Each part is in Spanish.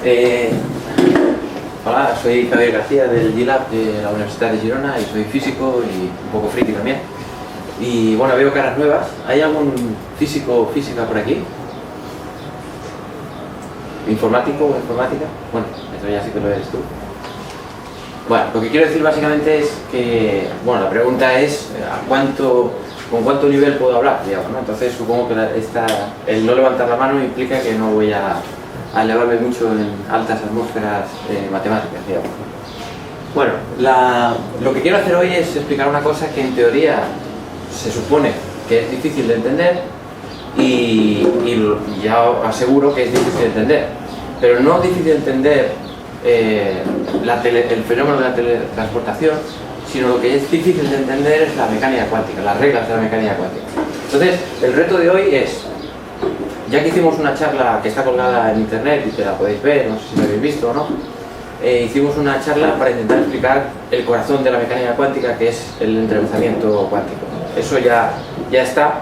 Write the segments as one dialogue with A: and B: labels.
A: Eh, Hola, soy Javier García del G-Lab de la Universidad de Girona y soy físico y un poco friki también. Y bueno, veo caras nuevas. ¿Hay algún físico o física por aquí? ¿Informático o informática? Bueno, eso ya sí que lo eres tú. Bueno, lo que quiero decir básicamente es que, bueno, la pregunta es ¿con cuánto nivel puedo hablar? Digamos, ¿no? Entonces supongo que el no levantar la mano implica que no voy a elevarme mucho en altas atmósferas matemáticas, digamos. Bueno, lo que quiero hacer hoy es explicar una cosa que en teoría se supone que es difícil de entender y ya os aseguro que es difícil de entender, pero no difícil de entender el fenómeno de la teletransportación, sino lo que es difícil de entender es la mecánica cuántica, las reglas de la mecánica cuántica. Entonces, el reto de hoy es, ya que hicimos una charla que está colgada en internet y que la podéis ver, no sé si la habéis visto o no, hicimos una charla para intentar explicar el corazón de la mecánica cuántica, que es el entrelazamiento cuántico. Eso ya está,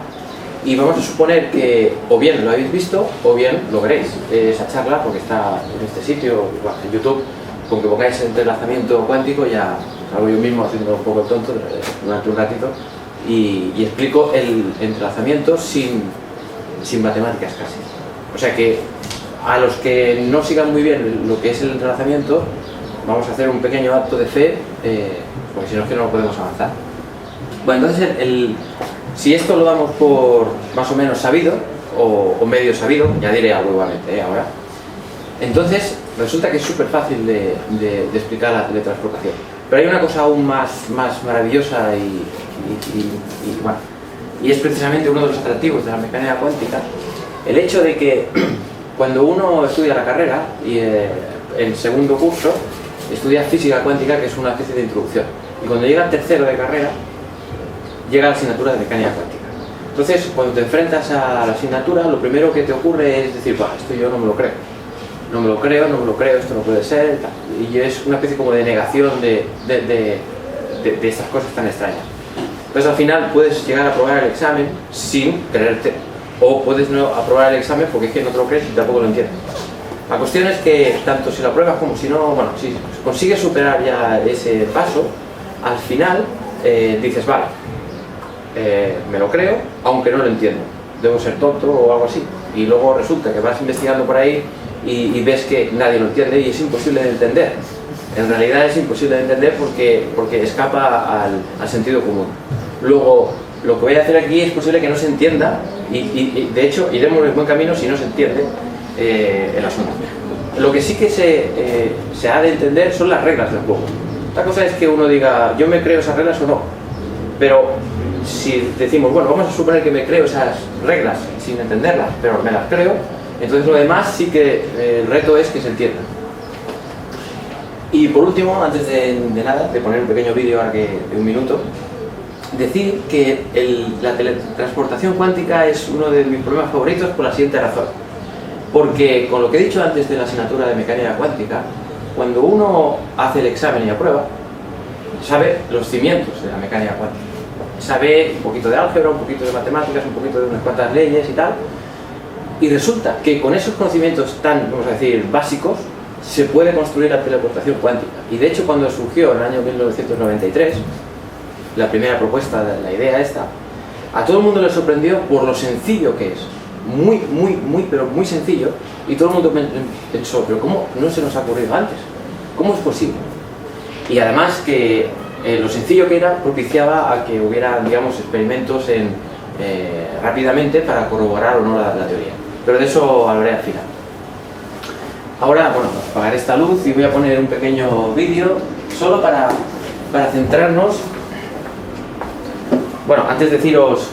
A: y vamos a suponer que o bien lo habéis visto o bien lo veréis, esa charla, porque está en este sitio, en YouTube. Con que pongáis entrelazamiento cuántico ya salgo yo mismo haciendo un poco el tonto durante un ratito y explico el entrelazamiento sin matemáticas casi. O sea que a los que no sigan muy bien lo que es el entrelazamiento, vamos a hacer un pequeño acto de fe, porque si no es que no podemos avanzar. Bueno, entonces si esto lo damos por más o menos sabido o medio sabido, ya diré algo igualmente ahora, entonces resulta que es súper fácil de explicar la teletransportación. Pero hay una cosa aún más maravillosa y es precisamente uno de los atractivos de la mecánica cuántica, el hecho de que cuando uno estudia la carrera y el segundo curso estudia física cuántica, que es una especie de introducción, y cuando llega al tercero de carrera llega la asignatura de mecánica cuántica. Entonces, cuando te enfrentas a la asignatura, lo primero que te ocurre es decir, esto yo no me lo creo. No me lo creo, esto no puede ser, y es una especie como de negación de estas cosas tan extrañas. Entonces al final puedes llegar a aprobar el examen sin creerte, o puedes no aprobar el examen porque es que no te lo crees y tampoco lo entiendes. La cuestión es que tanto si lo apruebas como si no, bueno, si consigues superar ya ese paso, al final dices, vale, me lo creo, aunque no lo entiendo, debo ser tonto o algo así, y luego resulta que vas investigando por ahí y ves que nadie lo entiende y es imposible de entender. En realidad es imposible de entender porque escapa al sentido común. Luego, lo que voy a hacer aquí es posible que no se entienda y de hecho iremos en buen camino si no se entiende el asunto. Lo que sí que se ha de entender son las reglas del juego. La cosa es que uno diga, yo me creo esas reglas o no, pero si decimos, bueno, vamos a suponer que me creo esas reglas sin entenderlas, pero me las creo, entonces lo demás sí que el reto es que se entienda. Y por último, antes de nada, de poner un pequeño vídeo ahora de un minuto, decir que la teletransportación cuántica es uno de mis problemas favoritos por la siguiente razón. Porque con lo que he dicho antes de la asignatura de mecánica cuántica, cuando uno hace el examen y aprueba, sabe los cimientos de la mecánica cuántica. Sabe un poquito de álgebra, un poquito de matemáticas, un poquito de unas cuantas leyes y tal. Y resulta que con esos conocimientos tan, vamos a decir, básicos, se puede construir la teletransportación cuántica. Y de hecho, cuando surgió en el año 1993, la primera propuesta de la idea esta, a todo el mundo le sorprendió por lo sencillo que es. Pero muy sencillo. Y todo el mundo pensó, pero ¿cómo no se nos ha ocurrido antes? ¿Cómo es posible? Y además que lo sencillo que era propiciaba a que hubiera, digamos, experimentos rápidamente para corroborar o no la teoría. Pero de eso hablaré al final. Ahora, bueno, apagaré esta luz y voy a poner un pequeño vídeo solo para centrarnos. Bueno, antes deciros...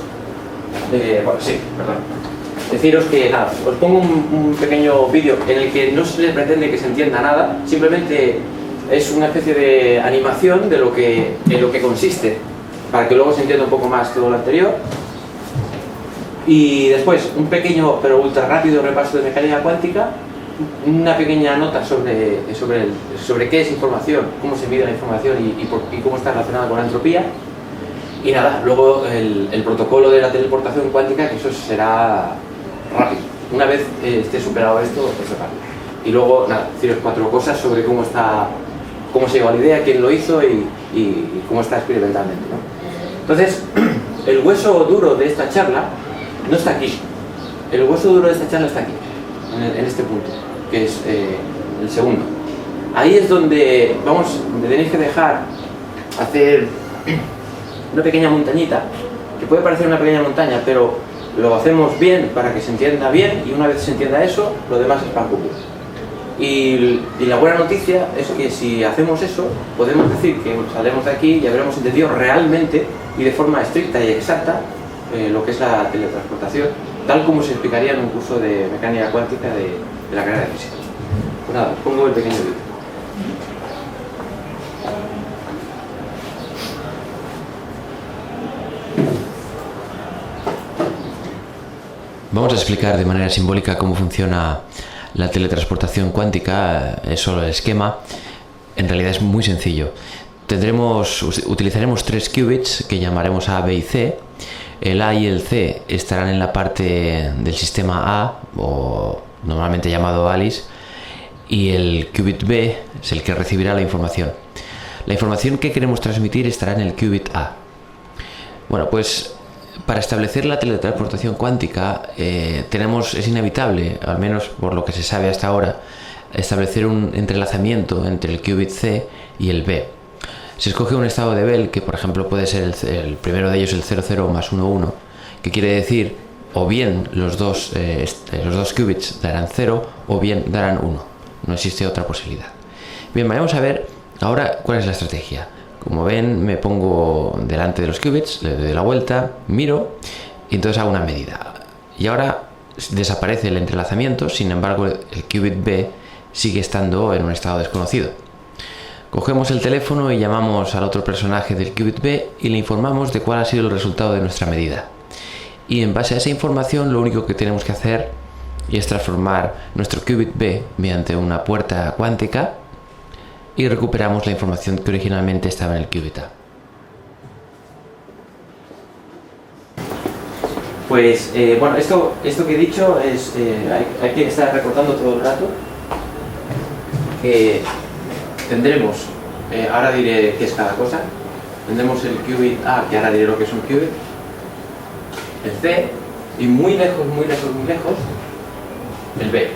A: deciros que nada, os pongo un pequeño vídeo en el que no se le pretende que se entienda nada, simplemente es una especie de animación en lo que consiste, para que luego se entienda un poco más todo lo anterior. Y después un pequeño pero ultra rápido repaso de mecánica cuántica, una pequeña nota sobre qué es información, cómo se mide la información y cómo está relacionada con la entropía. Y nada, luego el protocolo de la teleportación cuántica, que eso será rápido. Una vez esté superado esto, es rápido. Y luego, nada, deciros 4 cosas sobre cómo se llegó a la idea, quién lo hizo y cómo está experimentalmente, ¿no? Entonces, el hueso duro de esta charla no está aquí. El hueso duro de esta charla está aquí, en este punto, que es el segundo. Ahí es donde tenéis que hacer una pequeña montañita, que puede parecer una pequeña montaña, pero lo hacemos bien para que se entienda bien, y una vez se entienda eso, lo demás es pan comido. Y la buena noticia es que si hacemos eso, podemos decir que saldremos de aquí y habremos entendido realmente y de forma estricta y exacta lo que es la teletransportación, tal como se explicaría en un curso de mecánica cuántica de la carrera de física. Pues nada, pongo el pequeño vídeo.
B: Vamos a explicar de manera simbólica cómo funciona la teletransportación cuántica. Es solo el esquema. En realidad es muy sencillo. Utilizaremos 3 qubits que llamaremos A, B y C. El A y el C estarán en la parte del sistema A, o normalmente llamado ALICE, y el qubit B es el que recibirá la información. La información que queremos transmitir estará en el qubit A. Bueno, pues para establecer la teletransportación cuántica es inevitable, al menos por lo que se sabe hasta ahora, establecer un entrelazamiento entre el qubit C y el B. Se escoge un estado de Bell, que por ejemplo puede ser el primero de ellos el 00 más 11, que quiere decir o bien los dos qubits darán 0 o bien darán 1. No existe otra posibilidad. Bien, vamos a ver ahora cuál es la estrategia. Como ven, me pongo delante de los qubits, le doy la vuelta, miro y entonces hago una medida. Y ahora desaparece el entrelazamiento, sin embargo el qubit B sigue estando en un estado desconocido. Cogemos el teléfono y llamamos al otro personaje del qubit B y le informamos de cuál ha sido el resultado de nuestra medida. Y en base a esa información lo único que tenemos que hacer es transformar nuestro qubit B mediante una puerta cuántica y recuperamos la información que originalmente estaba en el qubit A.
A: Pues bueno, esto que he dicho es hay que estar recordando todo el rato que tendremos, ahora diré qué es cada cosa, tendremos el qubit A, que ahora diré lo que es un qubit, el C, y muy lejos, el B.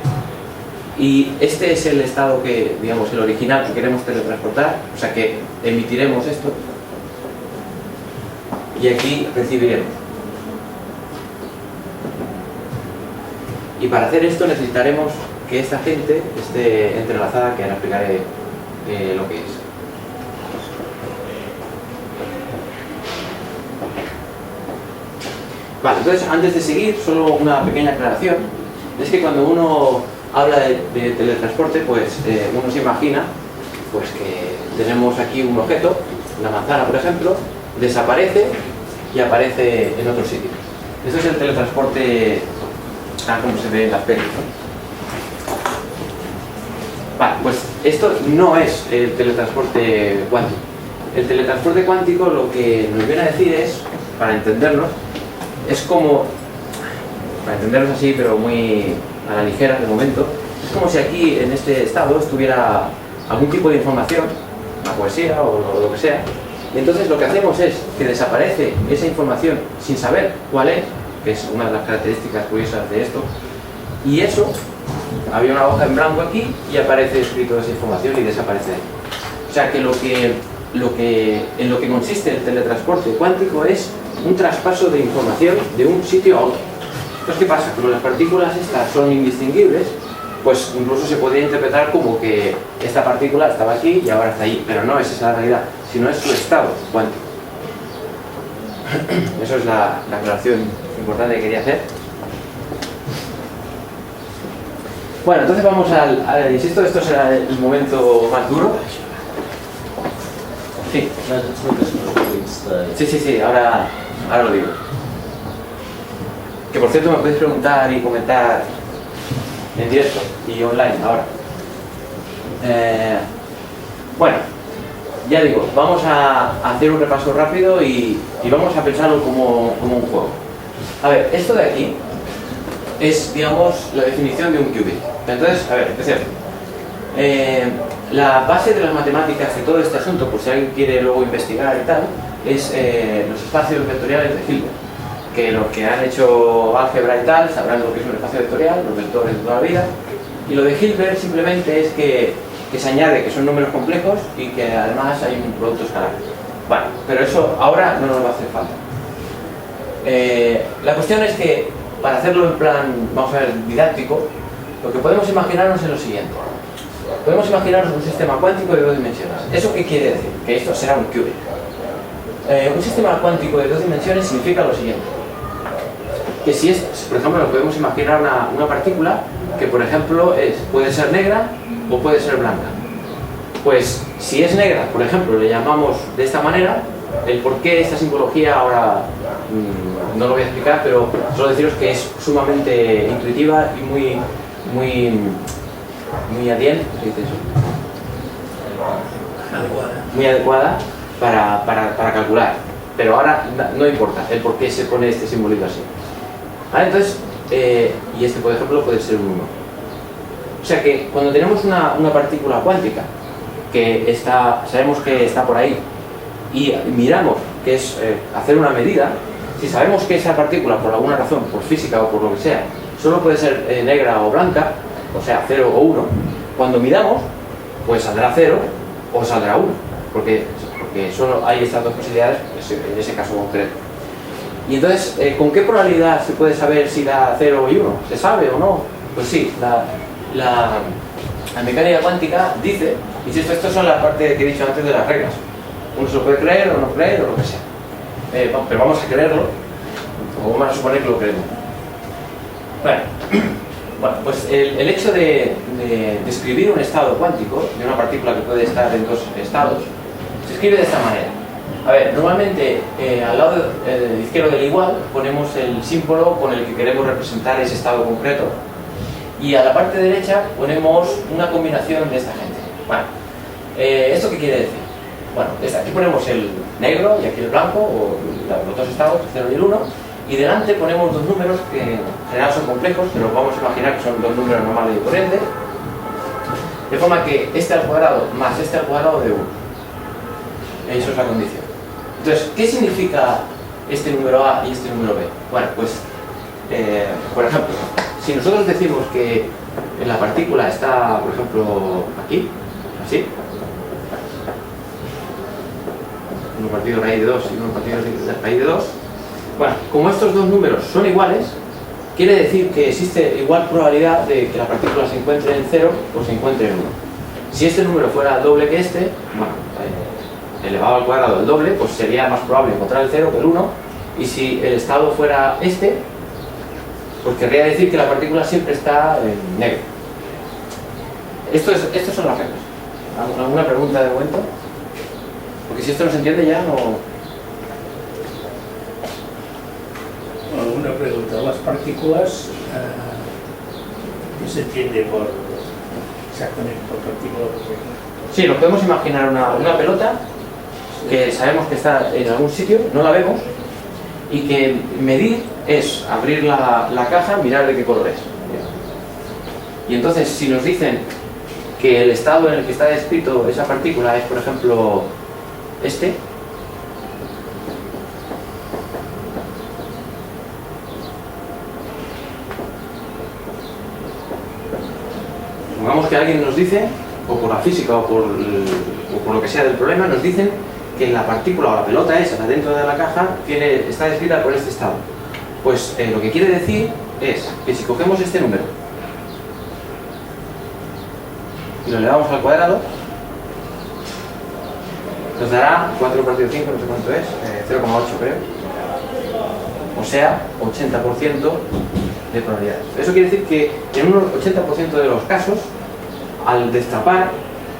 A: Y este es el estado que, digamos, el original que queremos teletransportar, o sea que emitiremos esto y aquí recibiremos. Y para hacer esto necesitaremos que esta gente esté entrelazada, que ahora explicaré lo que es. Vale, entonces antes de seguir, solo una pequeña aclaración. Es que cuando uno habla de teletransporte, pues uno se imagina pues que tenemos aquí un objeto, una manzana por ejemplo, desaparece y aparece en otro sitio. Esto es el teletransporte tal como se ve en las pelis, ¿no? Vale, pues esto no es el teletransporte cuántico. El teletransporte cuántico lo que nos viene a decir es, para entenderlo, es como, para entenderlos así pero muy a la ligera de momento, es como si aquí en este estado estuviera algún tipo de información, una poesía o lo que sea, y entonces lo que hacemos es que desaparece esa información sin saber cuál es, que es una de las características curiosas de esto, y eso, había una hoja en blanco aquí y aparece escrito esa información y desaparece ahí. O sea que en lo que consiste el teletransporte cuántico es un traspaso de información de un sitio a otro. Entonces, ¿qué pasa? Como las partículas estas son indistinguibles, pues incluso se podría interpretar como que esta partícula estaba aquí y ahora está ahí, pero no es esa la realidad, sino es su estado cuántico. Eso es la aclaración importante que quería hacer. Bueno, entonces vamos insisto, esto será el momento más duro. Sí. Sí, ahora lo digo. Que por cierto me podéis preguntar y comentar en directo y online ahora. Bueno, ya digo, vamos a hacer un repaso rápido y vamos a pensarlo como un juego. A ver, esto de aquí es, digamos, la definición de un qubit. Entonces, a ver, empecemos. La base de las matemáticas de todo este asunto, por si alguien quiere luego investigar y tal, es los espacios vectoriales de Hilbert. Que los que han hecho álgebra y tal sabrán lo que es un espacio vectorial, los vectores de toda la vida. Y lo de Hilbert simplemente es que se añade que son números complejos y que además hay un producto escalar. Bueno, pero eso ahora no nos va a hacer falta. La cuestión es que, para hacerlo en plan, vamos a ver, didáctico, lo que podemos imaginarnos es lo siguiente. Podemos imaginarnos un sistema cuántico de 2 dimensiones. ¿Eso qué quiere decir? Que esto será un qubit. Un sistema cuántico de 2 dimensiones significa lo siguiente. Que si es, por ejemplo, nos podemos imaginar una partícula que, por ejemplo, puede ser negra o puede ser blanca. Pues, si es negra, por ejemplo, le llamamos de esta manera. El por qué esta simbología ahora no lo voy a explicar, pero solo deciros que es sumamente intuitiva y muy adiente, ¿qué dice eso? Muy adecuada para calcular. Pero ahora no importa el por qué se pone este simbolito así. ¿Vale? Entonces, y este, por ejemplo, puede ser un 1. O sea que cuando tenemos una partícula cuántica que sabemos que está por ahí y miramos que es hacer una medida, si sabemos que esa partícula, por alguna razón, por física o por lo que sea, solo puede ser negra o blanca, o sea, 0 o 1, cuando midamos, pues saldrá 0 o saldrá 1, porque solo hay estas dos posibilidades en ese caso concreto. Y entonces, ¿con qué probabilidad se puede saber si da 0 y 1? ¿Se sabe o no? Pues sí, la mecánica cuántica dice, insisto, esto son la parte que he dicho antes de las reglas. Uno se lo puede creer o no creer o lo que sea. Pero vamos a creerlo, o vamos a suponer que lo creemos. Bueno, pues el hecho de describir un estado cuántico de una partícula que puede estar en 2 estados se escribe de esta manera. A ver, normalmente al lado izquierdo del igual ponemos el símbolo con el que queremos representar ese estado concreto y a la parte derecha ponemos una combinación de esta gente. Bueno, ¿esto qué quiere decir? Bueno, aquí ponemos el negro y aquí el blanco, o los dos estados, el 0 y el 1, y delante ponemos dos números que en general son complejos, pero vamos a imaginar que son dos números normales y corrientes, de forma que este al cuadrado más este al cuadrado de 1. Eso es la condición. Entonces, ¿qué significa este número A y este número B? Bueno, pues, por ejemplo, si nosotros decimos que la partícula está, por ejemplo, aquí, así, uno partido raíz de 2 y uno partido raíz de 2, bueno, como estos dos números son iguales, quiere decir que existe igual probabilidad de que la partícula se encuentre en 0 o se encuentre en 1. Si este número fuera doble que este, bueno, elevado al cuadrado del doble, pues sería más probable encontrar el 0 que el 1, y si el estado fuera este, pues querría decir que la partícula siempre está en negro. Estos son las reglas. ¿Alguna pregunta de momento? Porque si esto no se entiende ya no...
C: Una pregunta. Las partículas, ¿qué se entiende exactamente por partícula?
A: Sí, nos podemos imaginar una pelota que sabemos que está en algún sitio, no la vemos, y que medir es abrir la caja, mirar de qué color es. Y entonces, si nos dicen que el estado en el que está descrito esa partícula es, por ejemplo, este, supongamos que alguien nos dice, o por la física o por lo que sea del problema, nos dicen que la partícula o la pelota esa dentro de la caja está descrita por este estado. Pues lo que quiere decir es que si cogemos este número y lo elevamos al cuadrado, nos dará 4 partido 5, no sé cuánto es, 0,8 creo. O sea, 80% de probabilidades. Eso quiere decir que en un 80% de los casos, al destapar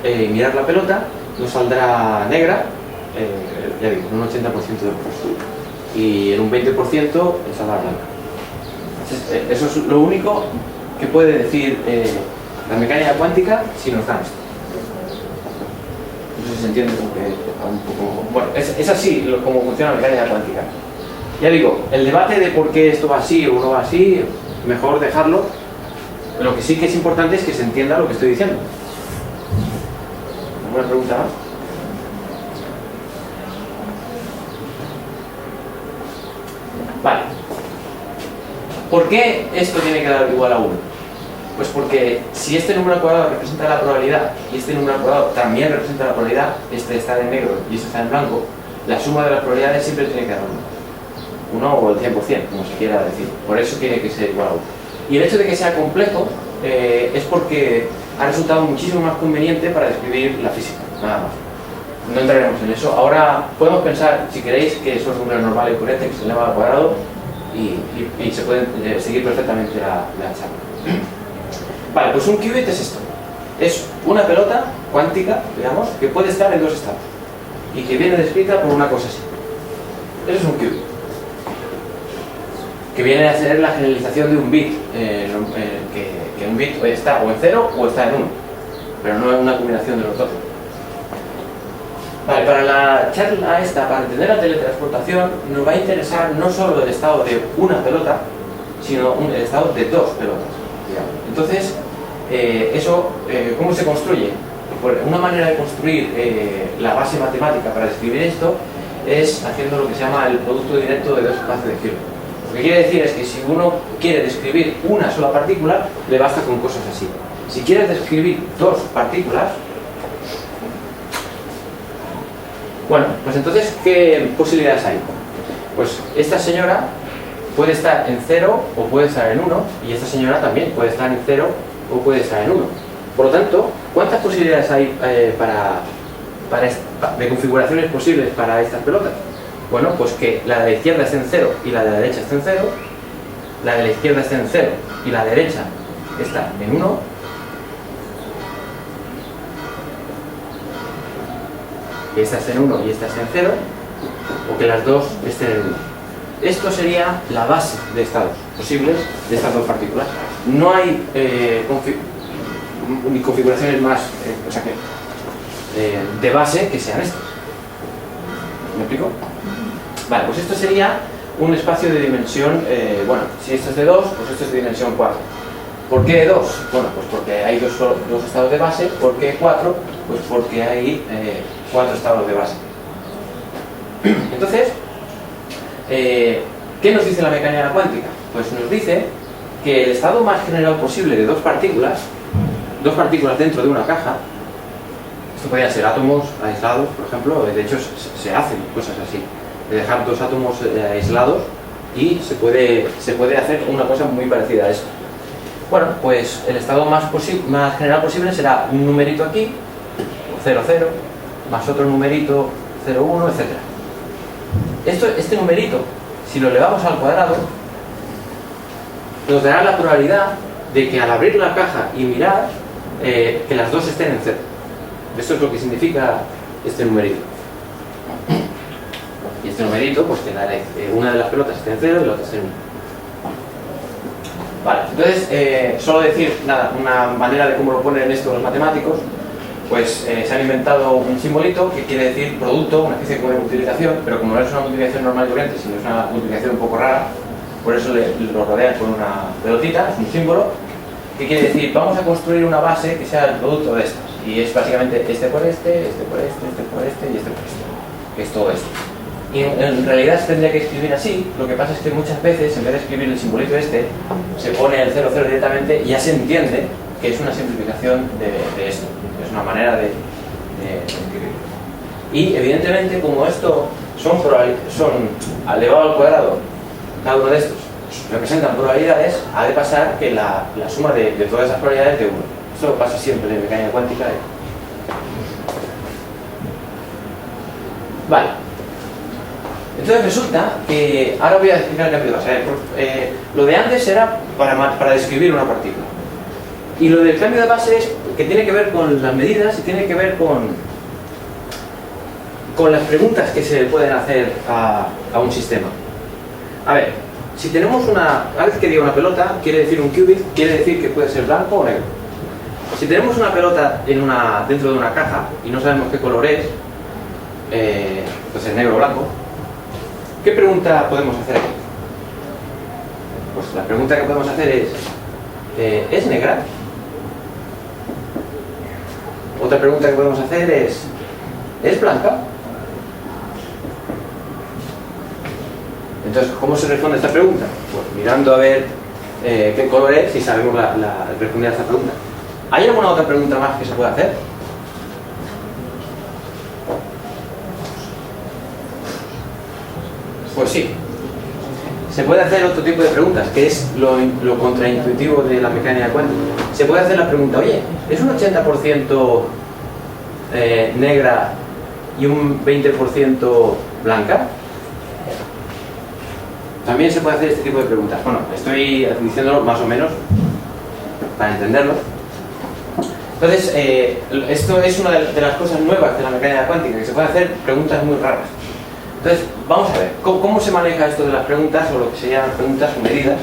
A: y mirar la pelota, nos saldrá negra, ya digo, en un 80% de los casos. Y en un 20% saldrá blanca. Entonces, eso es lo único que puede decir la mecánica cuántica si nos dan esto. No sé si se entiende como que un poco... Bueno, es así como funciona la mecánica cuántica. Ya digo, el debate de por qué esto va así o no va así, mejor dejarlo Lo que sí que es importante es que se entienda lo que estoy diciendo. ¿Alguna pregunta más? Vale. ¿Por qué esto tiene que dar igual a 1? Pues porque si este número al cuadrado representa la probabilidad y este número al cuadrado también representa la probabilidad, este está en negro y este está en blanco, la suma de las probabilidades siempre tiene que dar 1. 1 o el 100%, como se quiera decir. Por eso tiene que ser igual a 1. Y el hecho de que sea complejo es porque ha resultado muchísimo más conveniente para describir la física, nada más. No entraremos en eso. Ahora podemos pensar, si queréis, que son números normales y corrientes que se elevan al cuadrado y se pueden seguir perfectamente la charla. Vale, pues un qubit es esto. Es una pelota cuántica, digamos, que puede estar en dos estados y que viene descrita por una cosa así. Eso es un qubit. Que viene a ser la generalización de un bit, que un bit está o en 0 o está en 1, pero no es una combinación de los dos. Vale, para la charla esta, para entender la teletransportación, nos va a interesar no solo el estado de una pelota, sino el estado de dos pelotas, digamos. Entonces, ¿cómo se construye? Pues una manera de construir la base matemática para describir esto es haciendo lo que se llama el producto directo de dos espacios de Hilbert. Lo que quiere decir es que si uno quiere describir una sola partícula, le basta con cosas así. Si quieres describir dos partículas, bueno, pues entonces, ¿qué posibilidades hay? Pues esta señora puede estar en 0 o puede estar en 1, y esta señora también puede estar en 0 o puede estar en 1. Por lo tanto, ¿cuántas posibilidades hay de configuraciones posibles para estas pelotas? Bueno, pues que la de la izquierda esté en 0 y la de la derecha esté en 0, la de la izquierda esté en 0 y la derecha está en 1, que esta esté en 1 y esta esté en 0, o que las dos estén en 1. Esto sería la base de estados posibles de estas dos partículas. No hay ni configuraciones más de base que sean estas. ¿Me explico? Vale, pues esto sería un espacio de dimensión, bueno, si esto es de 2, pues esto es de dimensión 4. ¿Por qué 2? Bueno, pues porque hay dos estados de base. ¿Por qué 4? Pues porque hay 4 estados de base. Entonces, ¿qué nos dice la mecánica cuántica? Pues nos dice que el estado más general posible de dos partículas dentro de una caja, esto podría ser átomos aislados, por ejemplo, de hecho se hacen cosas así, de dejar dos átomos aislados y se puede hacer una cosa muy parecida a eso. Bueno, pues el estado más general posible será un numerito aquí, 0, 0, más otro numerito 0, 1, etc. Este numerito, si lo elevamos al cuadrado, nos dará la probabilidad de que al abrir la caja y mirar, que las dos estén en 0. Esto es lo que significa este numerito. Y este numerito, pues que una de las pelotas esté en 0 y la otra esté en 1. Vale, entonces, solo decir, nada, una manera de cómo lo ponen esto los matemáticos, pues se han inventado un simbolito que quiere decir producto, una especie de multiplicación, pero como no es una multiplicación normal y corriente, sino es una multiplicación un poco rara, por eso lo rodean con una pelotita, es un símbolo, que quiere decir, vamos a construir una base que sea el producto de estas. Y es básicamente este por este, este por este, este por este y este por este, que es todo esto. Y en realidad se tendría que escribir así, lo que pasa es que muchas veces, en vez de escribir el simbolito este, se pone el 0, 0 directamente y ya se entiende que es una simplificación de esto, es una manera de escribir. Y evidentemente, como esto son elevado al cuadrado, cada uno de estos representan probabilidades, ha de pasar que la suma de todas esas probabilidades de 1. Eso pasa siempre en mecánica cuántica. Vale. Entonces resulta que, ahora voy a explicar el cambio de base. Lo de antes era para describir una partícula. Y lo del cambio de base es que tiene que ver con las medidas y tiene que ver con las preguntas que se pueden hacer a un sistema. A ver, si tenemos cada vez que diga una pelota, quiere decir un qubit, quiere decir que puede ser blanco o negro. Si tenemos una pelota dentro de una caja y no sabemos qué color es, pues es negro o blanco, ¿qué pregunta podemos hacer aquí? Pues la pregunta que podemos hacer es, ¿es negra? Otra pregunta que podemos hacer ¿es blanca? Entonces, ¿cómo se responde a esta pregunta? Pues mirando a ver qué color es y sabemos responder a esta pregunta. ¿Hay alguna otra pregunta más que se pueda hacer? Pues sí. Se puede hacer otro tipo de preguntas, que es lo contraintuitivo de la mecánica cuántica. Se puede hacer la pregunta, oye, ¿es un 80% negra y un 20% blanca? También se puede hacer este tipo de preguntas. Bueno, estoy diciéndolo más o menos para entenderlo. Entonces, esto es una de las cosas nuevas de la mecánica cuántica, que se pueden hacer preguntas muy raras. Entonces, vamos a ver, ¿cómo se maneja esto de las preguntas, o lo que se llaman preguntas o medidas?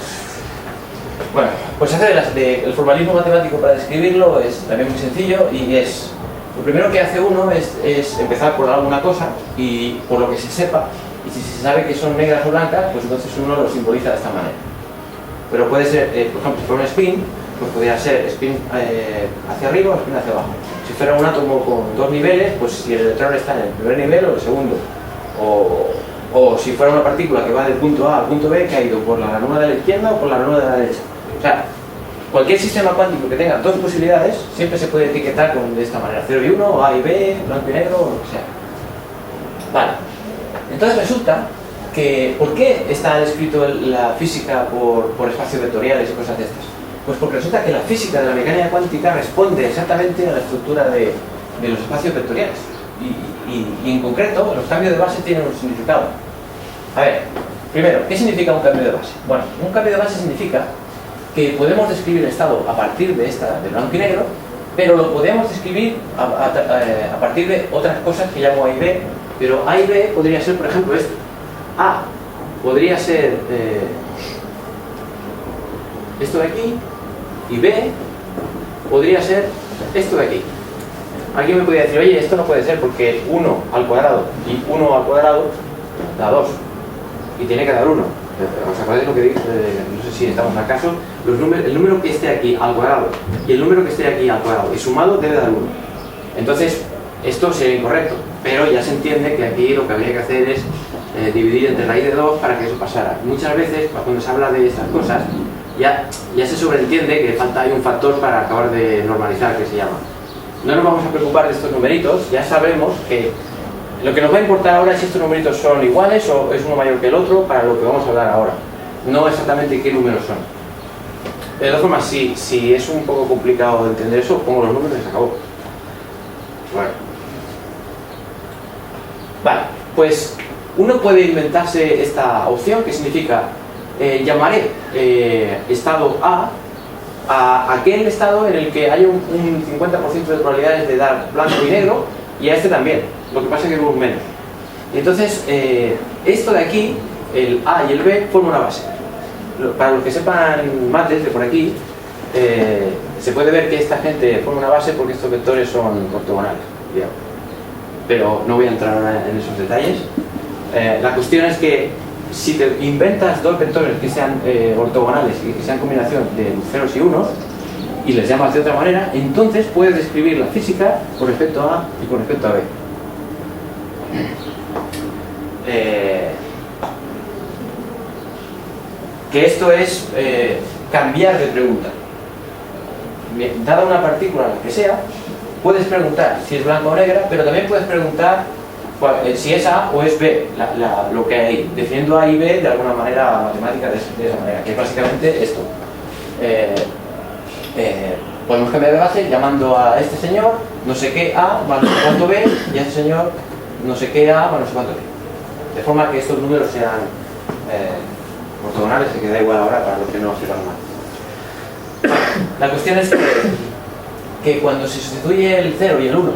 A: Bueno, pues el formalismo matemático para describirlo es también muy sencillo, y es, lo primero que hace uno es empezar por alguna cosa, y por lo que se sepa, y si se sabe que son negras o blancas, pues entonces uno lo simboliza de esta manera. Pero puede ser, por ejemplo, si fuera un spin, pues podría ser spin hacia arriba o spin hacia abajo. Si fuera un átomo con dos niveles, pues si el electrón está en el primer nivel o el segundo. O si fuera una partícula que va del punto A al punto B, que ha ido por la ranura de la izquierda o por la ranura de la derecha. O sea, cualquier sistema cuántico que tenga dos posibilidades siempre se puede etiquetar de esta manera: 0 y 1, o A y B, blanco y negro, o lo que sea. Vale. Entonces resulta que, ¿por qué está descrito la física por espacios vectoriales y cosas de estas? Pues porque resulta que la física de la mecánica cuántica responde exactamente a la estructura de los espacios vectoriales. Y en concreto, los cambios de base tienen un significado. A ver, primero, ¿qué significa un cambio de base? Bueno, un cambio de base significa que podemos describir el estado a partir de blanco y negro, pero lo podemos describir a partir de otras cosas que llamo A y B, pero A y B podría ser, por ejemplo, esto. A podría ser esto de aquí, y B podría ser esto de aquí. Alguien me podría decir, oye, esto no puede ser porque 1 al cuadrado y 1 al cuadrado da 2 y tiene que dar 1. ¿Os acordáis lo que dije? No sé si estamos al caso. El número que esté aquí al cuadrado y el número que esté aquí al cuadrado y sumado debe dar 1. Entonces, esto sería incorrecto, pero ya se entiende que aquí lo que habría que hacer es dividir entre raíz de 2 para que eso pasara. Muchas veces, cuando se habla de estas cosas, ya se sobreentiende que hay un factor para acabar de normalizar, que se llama. No nos vamos a preocupar de estos numeritos, ya sabemos que lo que nos va a importar ahora es si estos numeritos son iguales o es uno mayor que el otro, para lo que vamos a hablar ahora. No exactamente qué números son. De todas formas, si es un poco complicado entender eso, pongo los números y se acabó. Bueno. Vale, pues uno puede inventarse esta opción que significa llamaré estado A aquel estado en el que hay un 50% de probabilidades de dar blanco y negro, y a este también, lo que pasa es que es un menos. Y entonces, esto de aquí, el A y el B, forman una base. Para los que sepan mates de por aquí, se puede ver que esta gente forma una base porque estos vectores son ortogonales, digamos. Pero no voy a entrar ahora en esos detalles. La cuestión es que si te inventas dos vectores que sean ortogonales y que sean combinación de ceros y unos y les llamas de otra manera, entonces puedes describir la física con respecto a A y con respecto a B. Que esto es cambiar de pregunta. Dada una partícula, la que sea, puedes preguntar si es blanca o negra, pero también puedes preguntar si es A o es B, lo que hay, definiendo A y B de alguna manera matemática de esa manera, que es básicamente esto. Podemos cambiar de base llamando a este señor no sé qué A más no sé cuánto B, y a este señor no sé qué A más no sé cuánto B. De forma que estos números sean ortogonales, que da igual ahora para los que no sepan más. La cuestión es que cuando se sustituye el 0 y el 1,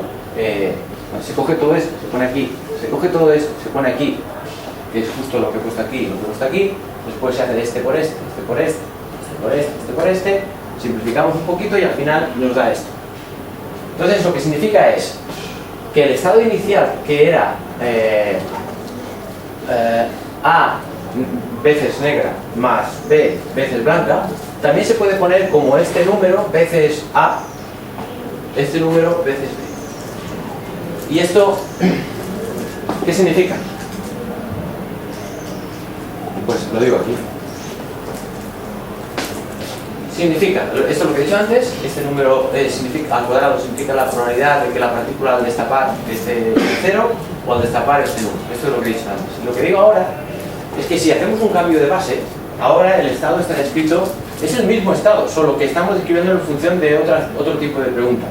A: se coge todo esto, se pone aquí, se coge todo esto, se pone aquí, que es justo lo que he puesto aquí y lo que he puesto aquí. Después se hace este por este, este por este, este por este, este por este, simplificamos un poquito y al final nos da esto. Entonces lo que significa es que el estado inicial, que era A veces negra más B veces blanca, también se puede poner como este número veces A, este número veces B. ¿Y esto qué significa? Pues lo digo aquí. Significa, esto es lo que he dicho antes, este número al cuadrado significa la probabilidad de que la partícula al destapar esté en 0 o al destapar esté en 1. Esto es lo que he dicho antes. Lo que digo ahora es que si hacemos un cambio de base, ahora el estado está descrito, es el mismo estado, solo que estamos describiendo en función de otro tipo de preguntas.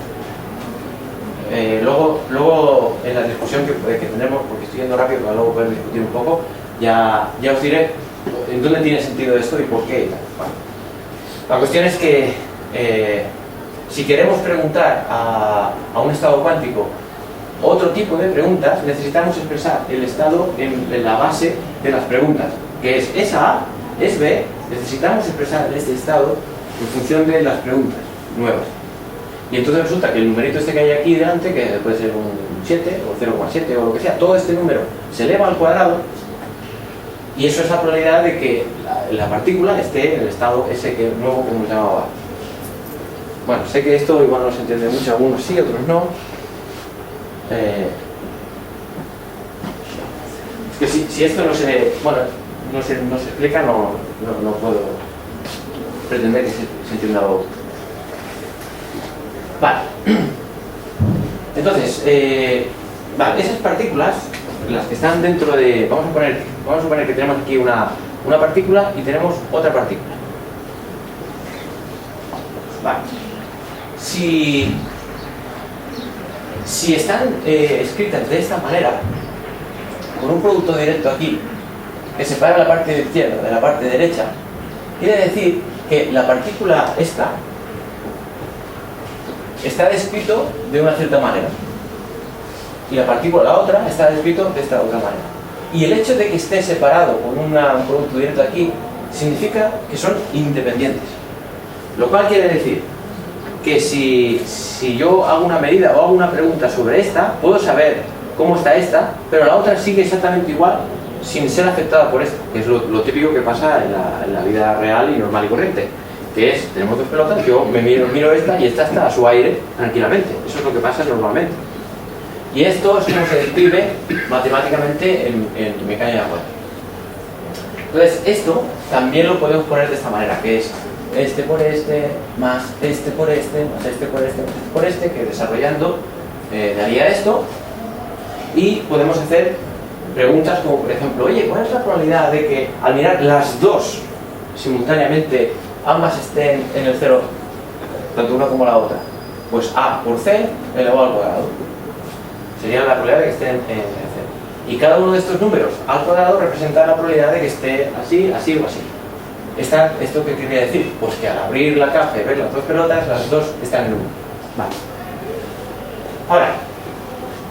A: Luego en la discusión que tendremos, porque estoy yendo rápido, pero luego podemos discutir un poco, ya os diré en dónde tiene sentido esto y por qué y tal. Bueno. La cuestión es que si queremos preguntar a un estado cuántico otro tipo de preguntas, necesitamos expresar el estado en la base de las preguntas, que es A, es B, necesitamos expresar este estado en función de las preguntas nuevas. Y entonces resulta que el numerito este que hay aquí delante, que puede ser un 7 o 0,7 o lo que sea, todo este número se eleva al cuadrado. Y eso es la probabilidad de que la partícula esté en el estado ese nuevo que hemos llamado A. Bueno, sé que esto igual no se entiende mucho, algunos sí, otros no. Es que si esto no se explica, no puedo pretender que se entienda algo. Vale. Entonces, esas partículas, las que están dentro de... Vamos a suponer que tenemos aquí una partícula y tenemos otra partícula. Vale. Si están escritas de esta manera, con un producto directo aquí, que separa la parte izquierda de la parte derecha, quiere decir que la partícula esta está descrito de una cierta manera y la partícula, la otra, está descrito de esta otra manera. Y el hecho de que esté separado con un producto directo aquí significa que son independientes. Lo cual quiere decir que si yo hago una medida o hago una pregunta sobre esta, puedo saber cómo está esta, pero la otra sigue exactamente igual sin ser afectada por esta, que es lo típico que pasa en la vida real y normal y corriente, que es, tenemos dos pelotas, yo miro esta y esta está a su aire tranquilamente. Eso es lo que pasa normalmente. Y esto es como se describe matemáticamente en mecánica cuántica. Entonces, esto también lo podemos poner de esta manera, que es este por este, más este por este, más este por este, más este por este, que desarrollando daría esto. Y podemos hacer preguntas como, por ejemplo, oye, ¿cuál es la probabilidad de que al mirar las dos simultáneamente ambas estén en el cero, tanto una como la otra? Pues A por C elevado al cuadrado. Sería la probabilidad de que estén en cero. Y cada uno de estos números al cuadrado representa la probabilidad de que esté así, así o así. ¿Esto qué quería decir? Pues que al abrir la caja y ver las dos pelotas, las dos están en 1. Vale. Ahora,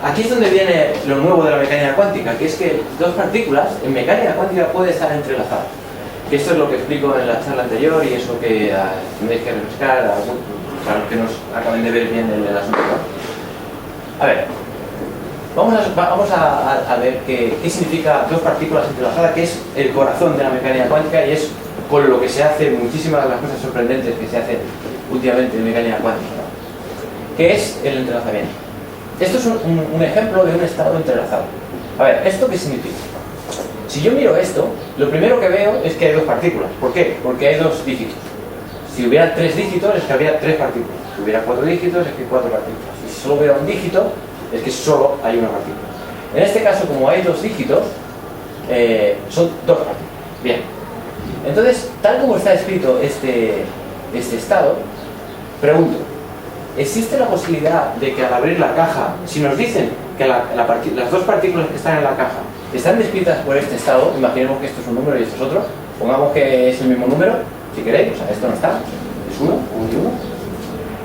A: aquí es donde viene lo nuevo de la mecánica cuántica, que es que dos partículas en mecánica cuántica pueden estar entrelazadas. Que esto es lo que explico en la charla anterior y eso que tendréis que refrescar para los que nos acaben de ver bien el asunto. A ver, vamos a ver qué significa dos partículas entrelazadas, que es el corazón de la mecánica cuántica y es con lo que se hace muchísimas de las cosas sorprendentes que se hacen últimamente en mecánica cuántica, ¿no? Que es el entrelazamiento. Esto es un ejemplo de un estado entrelazado. A ver, ¿esto qué significa? Si yo miro esto, lo primero que veo es que hay dos partículas. ¿Por qué? Porque hay dos dígitos. Si hubiera tres dígitos, es que habría tres partículas. Si hubiera cuatro dígitos, es que hay cuatro partículas. Y si solo hubiera un dígito, es que solo hay una partícula. En este caso, como hay dos dígitos, son dos partículas. Bien. Entonces, tal como está escrito este estado, pregunto, ¿existe la posibilidad de que al abrir la caja, si nos dicen que las dos partículas que están en la caja están descritas por este estado, imaginemos que esto es un número y esto es otro, pongamos que es el mismo número, si queréis, o sea, esto no está, es 1, 1 y 1.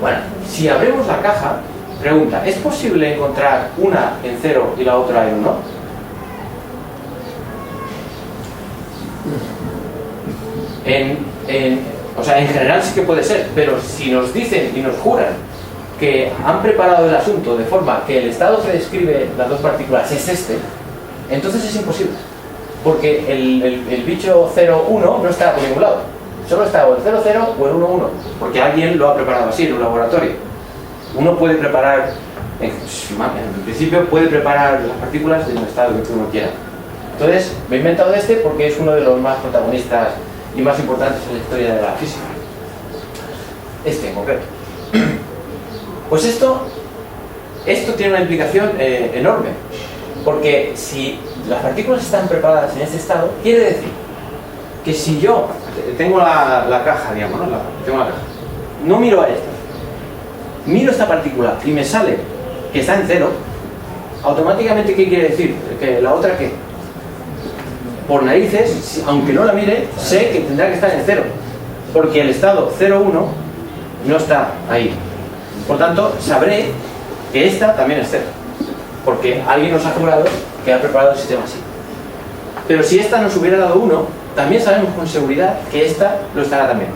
A: Bueno, si abrimos la caja, pregunta, ¿es posible encontrar una en 0 y la otra en 1? O sea, en general sí que puede ser, pero si nos dicen y nos juran que han preparado el asunto de forma que el estado que describe las dos partículas es este, entonces es imposible. porque el bicho 0,1 no está por ningún lado. Solo está o el 0,0 o el 1,1, porque alguien lo ha preparado así en un laboratorio. Uno puede preparar, en principio puede preparar las partículas en el estado que uno quiera. Entonces, me he inventado este porque es uno de los más protagonistas y más importantes en la historia de la física. Este en concreto. Pues esto tiene una implicación enorme, porque si las partículas están preparadas en este estado, quiere decir que si yo tengo la caja, digamos, ¿no? Tengo la caja, no miro a esta, miro esta partícula y me sale que está en cero, automáticamente, ¿qué quiere decir? Que la otra, ¿qué? Por narices, aunque no la mire, sé que tendrá que estar en cero, porque el estado 0,1 no está ahí. Por tanto, sabré que esta también es cero, porque alguien nos ha jurado que ha preparado el sistema así. Pero si esta nos hubiera dado 1, también sabemos con seguridad que esta lo estará también.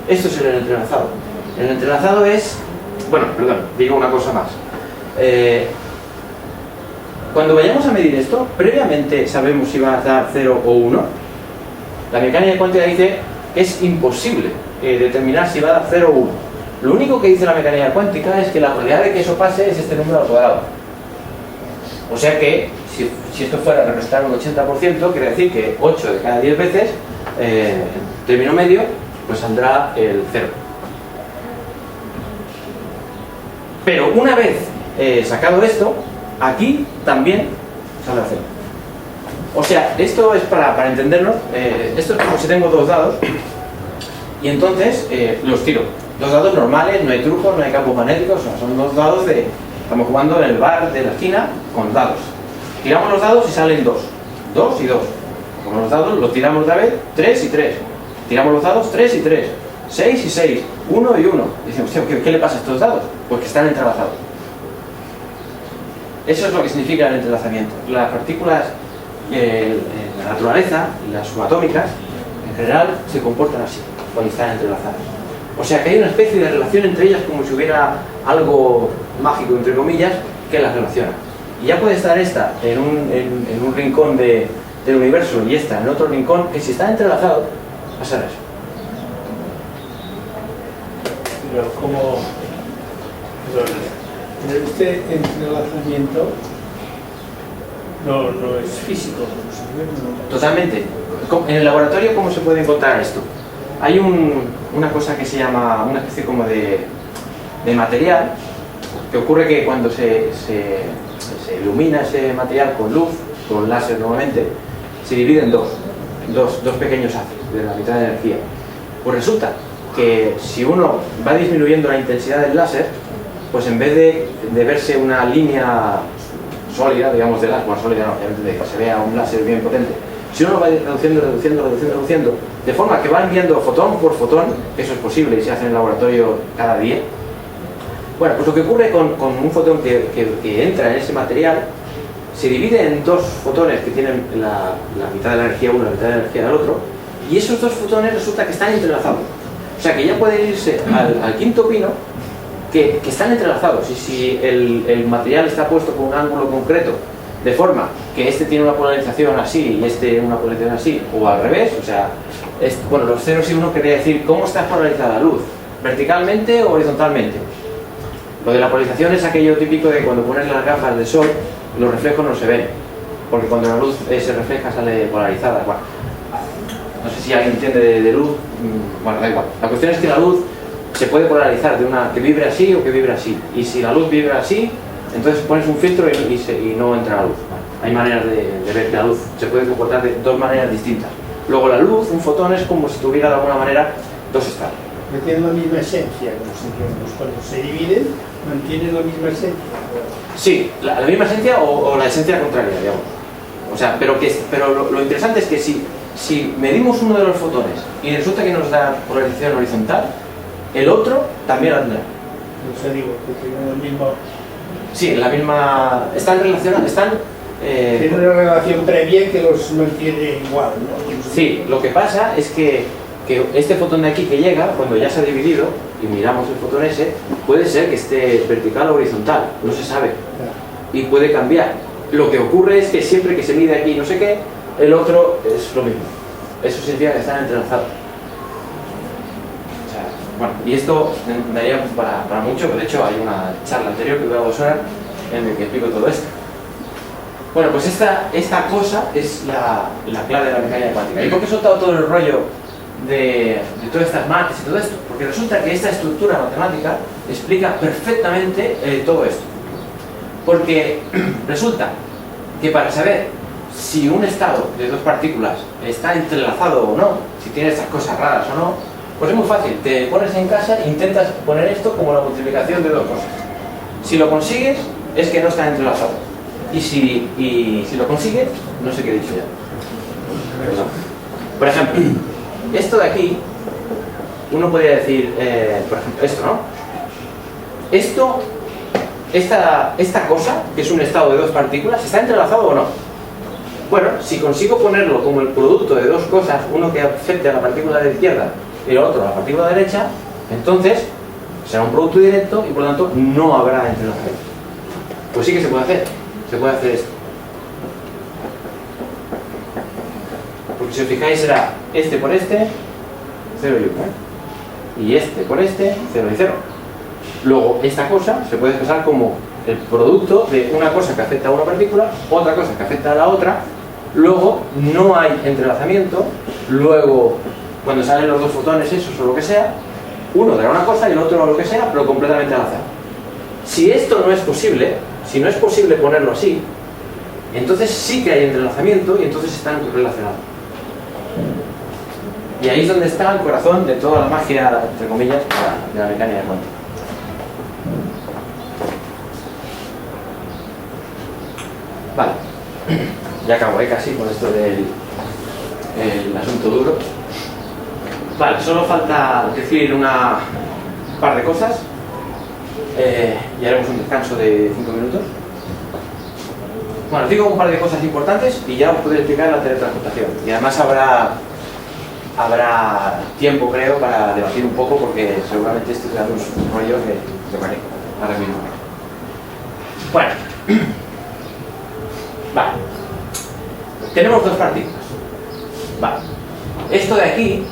A: Esto es el entrelazado. El entrelazado es... Bueno, perdón, digo una cosa más. Cuando vayamos a medir esto, previamente sabemos si va a dar 0 o 1. La mecánica cuántica dice que es imposible determinar si va a dar 0 o 1. Lo único que dice la mecánica cuántica es que la probabilidad de que eso pase es este número al cuadrado. O sea que, si esto fuera a representar un 80%, quiere decir que 8 de cada 10 veces, en término medio, pues saldrá el 0. Pero una vez sacado esto, aquí también sale a 0. O sea, esto es para entenderlo, esto es como si tengo dos dados y entonces los tiro. Dos dados normales, no hay trucos, no hay campos magnéticos, son dos dados estamos jugando en el bar de la esquina con dados. Tiramos los dados y salen 2. 2 y 2. Con los dados los tiramos otra vez, 3 y 3. Tiramos los dados, 3 y 3. 6 y 6. 1 y 1. Decimos, ¿qué le pasa a estos dados? Pues que están entrelazados. Eso es lo que significa el entrelazamiento. Las partículas en la naturaleza, las subatómicas, en general se comportan así, cuando están entrelazadas. O sea que hay una especie de relación entre ellas, como si hubiera algo mágico, entre comillas, que las relaciona. Y ya puede estar esta en un rincón del universo y esta en otro rincón, que si están entrelazados, va a ser eso.
C: Pero como... Pero este entrelazamiento no es físico. No.
A: Totalmente. En el laboratorio, ¿cómo se puede encontrar esto? Hay una cosa que se llama, una especie como de material, que ocurre que cuando se ilumina ese material con luz, con láser normalmente, se divide en dos pequeños haces de la mitad de energía. Pues resulta que si uno va disminuyendo la intensidad del láser, pues en vez de verse una línea sólida, digamos de láser, bueno, sólida no, obviamente de que se vea un láser bien potente, si uno lo va reduciendo, de forma que va enviando fotón por fotón, eso es posible y se hace en el laboratorio cada día. Bueno, pues lo que ocurre con un fotón que entra en ese material, se divide en dos fotones que tienen la mitad de la energía uno y la mitad de la energía del otro, y esos dos fotones resulta que están entrelazados. O sea que ya pueden irse al quinto pino, que están entrelazados, y si el material está puesto con un ángulo concreto, de forma que este tiene una polarización así y este una polarización así, o al revés, o sea, bueno, los ceros y uno quería decir cómo está polarizada la luz, verticalmente o horizontalmente. Lo de la polarización es aquello típico de cuando pones las gafas de sol, los reflejos no se ven, porque cuando la luz se refleja sale polarizada. Bueno, no sé si alguien entiende de luz, bueno, da igual. La cuestión es que la luz se puede polarizar de una que vibre así o que vibre así, y si la luz vibra así, entonces pones un filtro y no entra la luz. Hay maneras de ver que la luz se puede comportar de dos maneras distintas. Luego la luz, un fotón, es como si tuviera de alguna manera dos estados.
C: Tienen la misma esencia, cuando se dividen, mantienen la misma esencia.
A: Sí, la misma esencia o la esencia contraria, digamos. O sea, pero lo interesante es que si medimos uno de los fotones y resulta que nos da polarización horizontal, el otro también la tendrá.
C: O sea, digo, que tienen el mismo...
A: Sí, la misma... Están relacionados,
C: tiene una relación previa que los mantiene igual, ¿no?
A: Sí, lo que pasa es que este fotón de aquí que llega, cuando ya se ha dividido, y miramos el fotón ese, puede ser que esté vertical o horizontal, no se sabe, y puede cambiar. Lo que ocurre es que siempre que se mide aquí no sé qué, el otro es lo mismo. Eso significa que están entrelazados. O sea, bueno, y esto daría para mucho, de hecho hay una charla anterior que dura 2 horas en la que explico todo esto. Bueno, pues esta cosa es la clave de la mecánica cuántica. ¿Y por qué he soltado todo el rollo de todas estas mates y todo esto? Porque resulta que esta estructura matemática explica perfectamente todo esto. Porque resulta que para saber si un estado de 2 partículas está entrelazado o no, si tiene estas cosas raras o no, pues es muy fácil. Te pones en casa e intentas poner esto como la multiplicación de 2 cosas. Si lo consigues, es que no están entrelazados. Y si lo consigues, no sé qué he dicho ya. Perdón. Por ejemplo, esto de aquí, uno podría decir, por ejemplo, esto, ¿no? Esta cosa, que es un estado de 2 partículas, ¿está entrelazado o no? Bueno, si consigo ponerlo como el producto de 2 cosas, uno que afecte a la partícula de la izquierda y el otro a la partícula derecha, entonces será un producto directo y por lo tanto no habrá entrelazamiento. Pues sí que se puede hacer. Se puede hacer esto. Porque si os fijáis será este por este, 0 y 1, ¿eh? Y este por este, 0 y 0. Luego esta cosa se puede expresar como el producto de una cosa que afecta a una partícula, otra cosa que afecta a la otra, luego no hay entrelazamiento, luego cuando salen los 2 fotones esos o lo que sea, uno dará una cosa y el otro lo que sea, pero completamente al azar. Si esto no es posible, si no es posible ponerlo así, entonces sí que hay entrelazamiento y entonces están relacionados. Y ahí es donde está el corazón de toda la magia, entre comillas, de la mecánica cuántica. Vale, ya acabo casi con esto del asunto duro. Vale, solo falta decir una par de cosas. Y haremos un descanso de 5 minutos. Bueno, os digo un par de cosas importantes y ya os podré explicar la teletransportación. Y además habrá tiempo, creo, para debatir un poco, porque seguramente esto será un rollo que vale, ahora mismo. Bueno, vale. Tenemos 2 partículas. Vale. Esto de aquí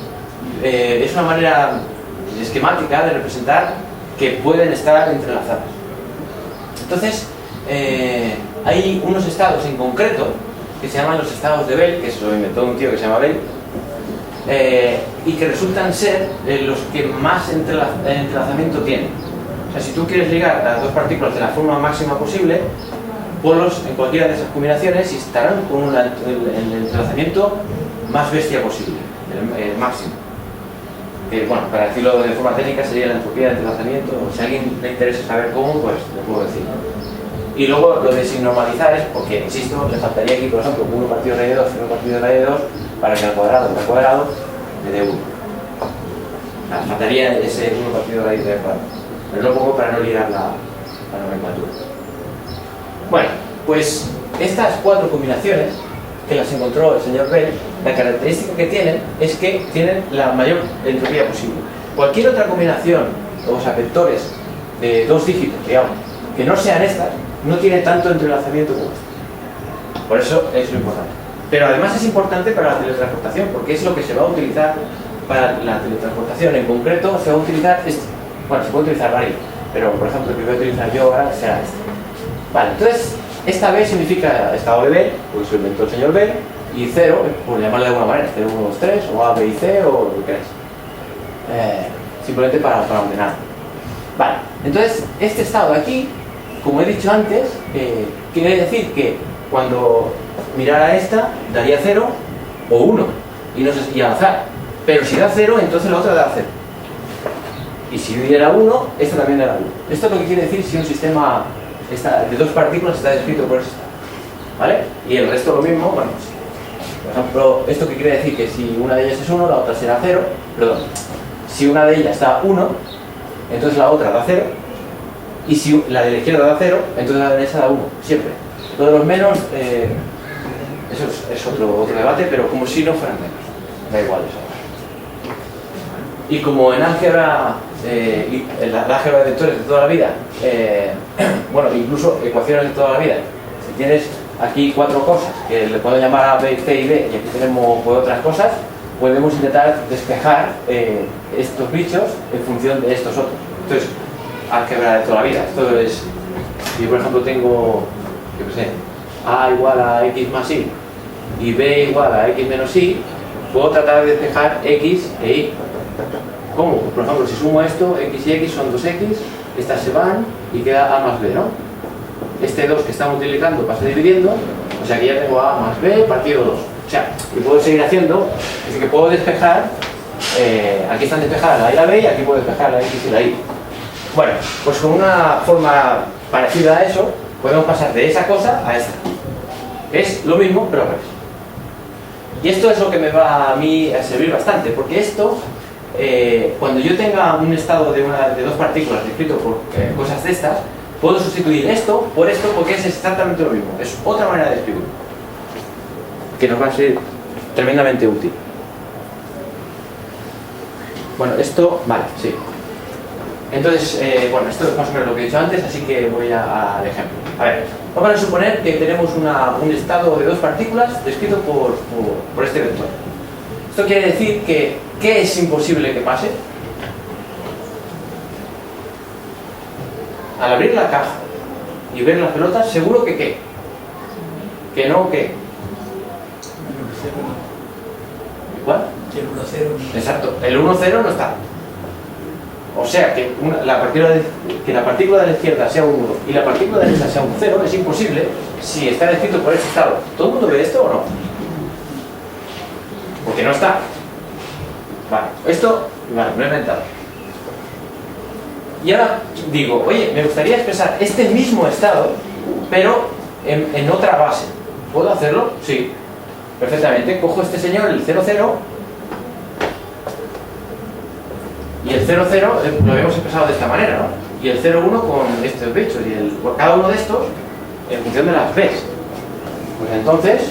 A: es una manera esquemática de representar que pueden estar entrelazadas. Entonces, hay unos estados en concreto que se llaman los estados de Bell, que se lo inventó un tío que se llama Bell, y que resultan ser los que más entrelazamiento tienen. O sea, si tú quieres ligar las 2 partículas de la forma máxima posible, ponlos en cualquiera de esas combinaciones y estarán con el entrelazamiento más bestia posible, el máximo. Bueno, para decirlo de forma técnica sería la entropía de entrelazamiento. Si a alguien le interesa saber cómo, pues le puedo decir. Y luego lo de sin normalizar es porque, insisto, le faltaría aquí, por ejemplo, 1 partido raíz de 2, 0 partido raíz de 2, para que al cuadrado me dé 1. Faltaría ese 1 partido raíz de cuadrado. Pero lo pongo para no liar la nomenclatura. Bueno, pues estas 4 combinaciones que las encontró el señor Bell, la característica que tienen es que tienen la mayor entropía posible. Cualquier otra combinación, o sea, vectores de 2 dígitos, digamos, que no sean estas, no tiene tanto entrelazamiento como esto. Por eso es lo importante. Pero además es importante para la teletransportación, porque es lo que se va a utilizar para la teletransportación. En concreto, se va a utilizar este. Bueno, se puede utilizar varios, pero por ejemplo, el que voy a utilizar yo ahora será este. Vale, entonces, esta B significa estado de B, pues lo inventó el señor B, y 0, por llamarle de alguna manera, 0, 1, 2, 3, o A, B y C, o lo que queráis. Simplemente para ordenar. Vale, entonces, este estado de aquí, como he dicho antes, quiere decir que cuando mirara esta, daría 0 o 1, y no sé si al azar. Pero si da 0, entonces la otra da 0. Y si diera 1, esta también dará 1. Esto es lo que quiere decir si un sistema de 2 partículas está descrito por ese estado. ¿Vale? Y el resto lo mismo, bueno, por ejemplo, esto que quiere decir que si una de ellas es 1, la otra será 0, perdón, si una de ellas da 1, entonces la otra da 0, y si la de la izquierda da 0, entonces la derecha da 1, siempre. Lo de los menos, eso es otro debate, pero como si no fueran menos, da igual eso. Y como en álgebra, en la álgebra de vectores de toda la vida, bueno, incluso ecuaciones de toda la vida, si tienes aquí 4 cosas, que le puedo llamar a B, C y D, y aquí tenemos pues, otras cosas, podemos intentar despejar estos bichos en función de estos otros. Entonces, álgebra de toda la vida. Esto es, si yo por ejemplo tengo, yo qué sé, A igual a X más Y y B igual a X menos Y, puedo tratar de despejar X e Y. ¿Cómo? Pues, por ejemplo, si sumo esto, X y X son 2X, estas se van y queda A más B, ¿no? Este 2 que estamos multiplicando pasa dividiendo, o sea que ya tengo A más B partido 2. O sea, y puedo seguir haciendo, es decir, que puedo despejar, aquí están despejadas la A y la B y aquí puedo despejar la X y la Y. Bueno, pues con una forma parecida a eso, podemos pasar de esa cosa a esta. Es lo mismo, pero al revés. Y esto es lo que me va a mí a servir bastante, porque esto, cuando yo tenga un estado de 2 partículas descrito por cosas de estas, puedo sustituir esto por esto porque es exactamente lo mismo. Es otra manera de escribirlo, que nos va a ser tremendamente útil. Bueno, esto, vale, sí. Entonces, bueno, esto es más o menos lo que he dicho antes, así que voy al ejemplo. A ver, vamos a suponer que tenemos un estado de 2 partículas descrito por este vector. Esto quiere decir que, ¿qué es imposible que pase? Al abrir la caja y ver las pelotas, seguro que ¿qué? Que no, ¿qué? ¿Igual?
C: El 1-0.
A: Exacto, el 1-0 no está. O sea que la partícula de la izquierda sea un 1 y la partícula de la derecha sea un 0 es imposible si está descrito por ese estado. ¿Todo el mundo ve esto o no? Porque no está. Vale, esto, vale, me lo he inventado. Y ahora digo, oye, me gustaría expresar este mismo estado, pero en otra base. ¿Puedo hacerlo? Sí, perfectamente. Cojo este señor, el 0,0, y el 0,0 lo habíamos expresado de esta manera, ¿no? Y el 0,1 con estos bichos, y cada uno de estos en función de las B's. Pues entonces,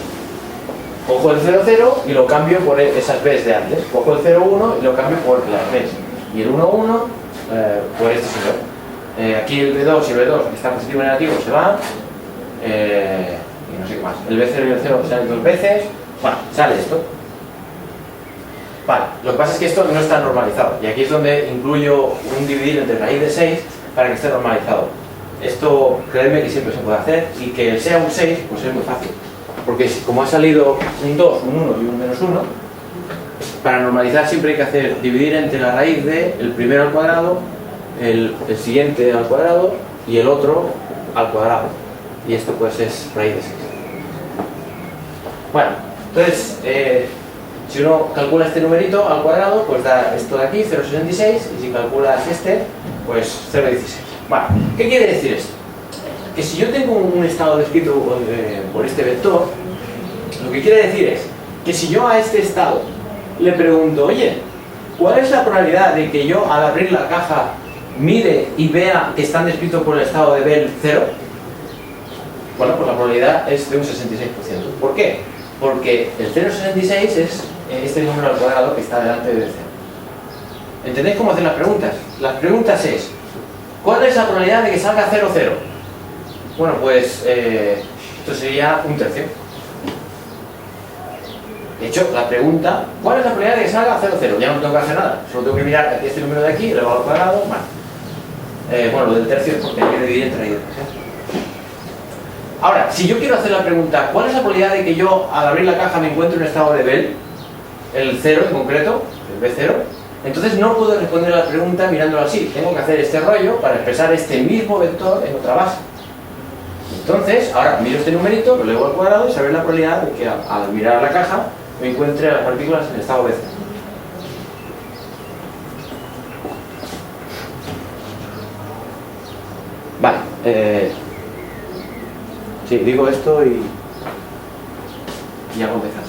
A: cojo el 0,0 y lo cambio por esas B's de antes. Cojo el 0,1 y lo cambio por las B's. Y el 1,1 por este señor. Aquí el B2 y el B2 que está positivo y negativo se van. Y no sé qué más. El B0 y el 0 salen 2 veces. Bueno, sale esto. Vale, lo que pasa es que esto no está normalizado. Y aquí es donde incluyo un dividir entre raíz de 6 para que esté normalizado. Esto, creedme que siempre se puede hacer. Y que el sea un 6, pues es muy fácil. Porque como ha salido un 2, un 1 y un menos 1, para normalizar siempre hay que hacer dividir entre la raíz de el primero al cuadrado, el siguiente al cuadrado y el otro al cuadrado. Y esto pues es raíz de 6. Bueno, entonces, si uno calcula este numerito al cuadrado, pues da esto de aquí, 0,66, y si calculas este, pues 0,16. Bueno, ¿qué quiere decir esto? Que si yo tengo un estado descrito por este vector, lo que quiere decir es que si yo a este estado le pregunto, oye, ¿cuál es la probabilidad de que yo al abrir la caja mire y vea que están descritos por el estado de Bell 0? Bueno, pues la probabilidad es de un 66%. ¿Por qué? Porque el 0,66 es este número al cuadrado que está delante del 0. ¿Entendéis cómo hacer las preguntas? Las preguntas es, ¿cuál es la probabilidad de que salga 0,0? Bueno, pues esto sería un tercio. De hecho, la pregunta, ¿cuál es la probabilidad de que salga 0,0? Ya no tengo que hacer nada, solo tengo que mirar aquí este número de aquí, elevado al cuadrado, bueno, lo del tercio es porque hay que dividir entre ellos. Ahora, si yo quiero hacer la pregunta, ¿cuál es la probabilidad de que yo al abrir la caja me encuentre en un estado de Bell? El 0 en concreto, el B0. Entonces no puedo responder a la pregunta mirándolo así. Tengo que hacer este rollo para expresar este mismo vector en otra base. Entonces, ahora miro este numerito, lo elevo al cuadrado y saber la probabilidad de que al mirar la caja me encuentre las partículas en estado B0. Vale. Sí, digo esto y hago empezar.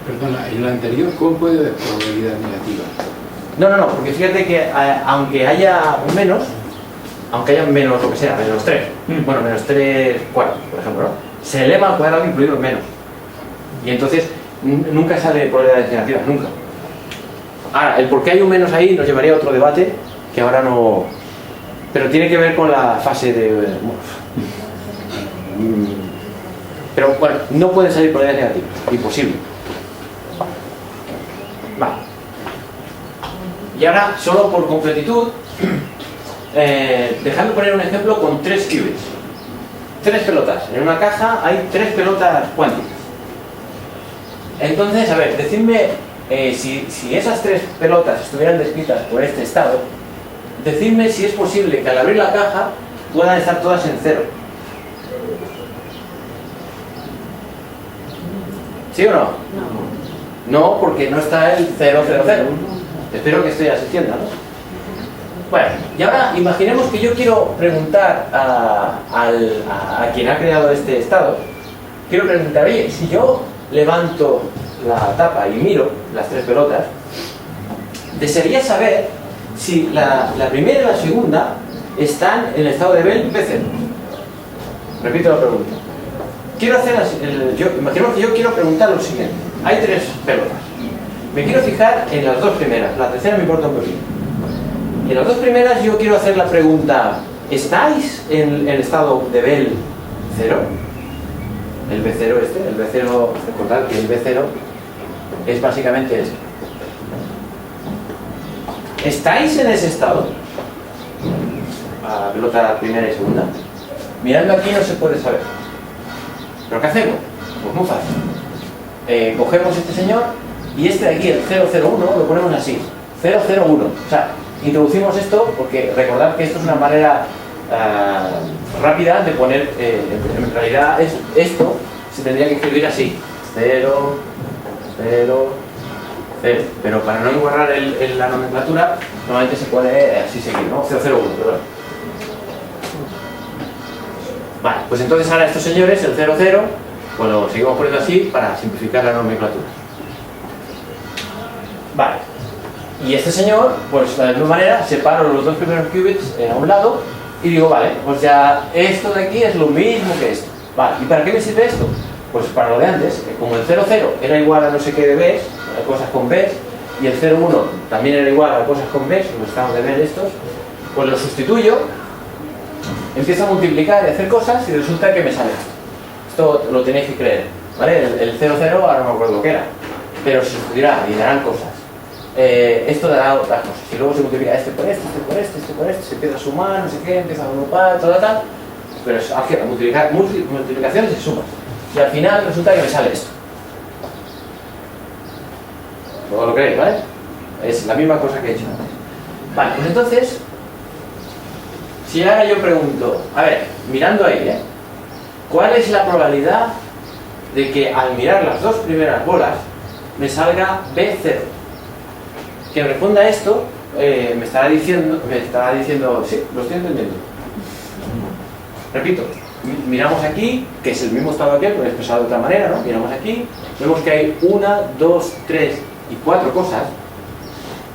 D: Perdona, en la anterior, ¿cómo puede haber probabilidad negativa?
A: No, porque fíjate que aunque haya menos lo que sea, menos 3, bueno, menos 3 cuartos, por ejemplo, ¿no? Se eleva al cuadrado incluido el menos. Y entonces nunca sale probabilidades negativas, nunca. Ahora, el por qué hay un menos ahí nos llevaría a otro debate que ahora no... Pero tiene que ver con la fase de... Pero bueno, no pueden salir polaridades negativas, imposible. Vale. Y ahora, solo por completitud, dejadme poner un ejemplo con 3 qubits. 3 pelotas. En una caja hay 3 pelotas cuánticas. Entonces, a ver, decidme si esas 3 pelotas estuvieran descritas por este estado, decidme si es posible que al abrir la caja puedan estar todas en 0. ¿Sí o no? No, porque no está el 0, 0, 0. Espero que esto ya se entienda, ¿no? Bueno, y ahora imaginemos que yo quiero preguntar a quien ha creado este estado, quiero preguntar, oye, si yo levanto la tapa y miro las 3 pelotas, desearía saber si la primera y la segunda están en el estado de Bell B0. Repito la pregunta. Quiero hacer imaginemos que yo quiero preguntar lo siguiente. Hay 3 pelotas. Me quiero fijar en las 2 primeras. La tercera me importa un poquito. En las 2 primeras yo quiero hacer la pregunta: ¿estáis en el estado de Bell 0? El B0 el B0, recordad que el B0 es básicamente este. ¿Estáis en ese estado? A la pelota primera y segunda. Mirando aquí no se puede saber. ¿Pero qué hacemos? Pues muy fácil. Cogemos este señor y este de aquí, el 001, lo ponemos así. 001. O sea, introducimos esto porque recordad que esto es una manera rápida de poner, en realidad esto se tendría que escribir así: 0, 0, 0. Pero para no engorrar la nomenclatura, normalmente se pone así seguido, ¿no? 001, perdón. Vale, pues entonces ahora estos señores, el 00, pues lo seguimos poniendo así para simplificar la nomenclatura. Vale. Y este señor, pues de la misma manera, separo los 2 primeros qubits a un lado y digo, vale, pues ya esto de aquí es lo mismo que esto. Vale, ¿y para qué me sirve esto? Pues para lo de antes, como el 00 era igual a no sé qué de Bs, a cosas con Bs, y el 01 también era igual a cosas con Bs, los estamos de ver estos, pues lo sustituyo, empiezo a multiplicar y a hacer cosas y resulta que me sale esto. Esto lo tenéis que creer, ¿vale? El 00 ahora no me acuerdo qué era, pero se sustituirá y darán cosas. Esto dará otras cosas, y luego se multiplica este por este, este por este, este por este, se empieza a sumar, no sé qué, empieza a agrupar, tal, pero es álgebra, multiplicaciones y sumas. Y al final resulta que me sale esto. ¿No lo creéis, vale? Es la misma cosa que he hecho antes. Vale, pues entonces, si ahora yo pregunto, a ver, mirando ahí, ¿cuál es la probabilidad de que al mirar las 2 primeras bolas me salga B0? Quien responda a esto me estará diciendo, sí, lo estoy entendiendo. Repito, miramos aquí, que es el mismo estado aquí, pero expresado de otra manera, ¿no? Miramos aquí, vemos que hay 1, 2, 3 y 4 cosas,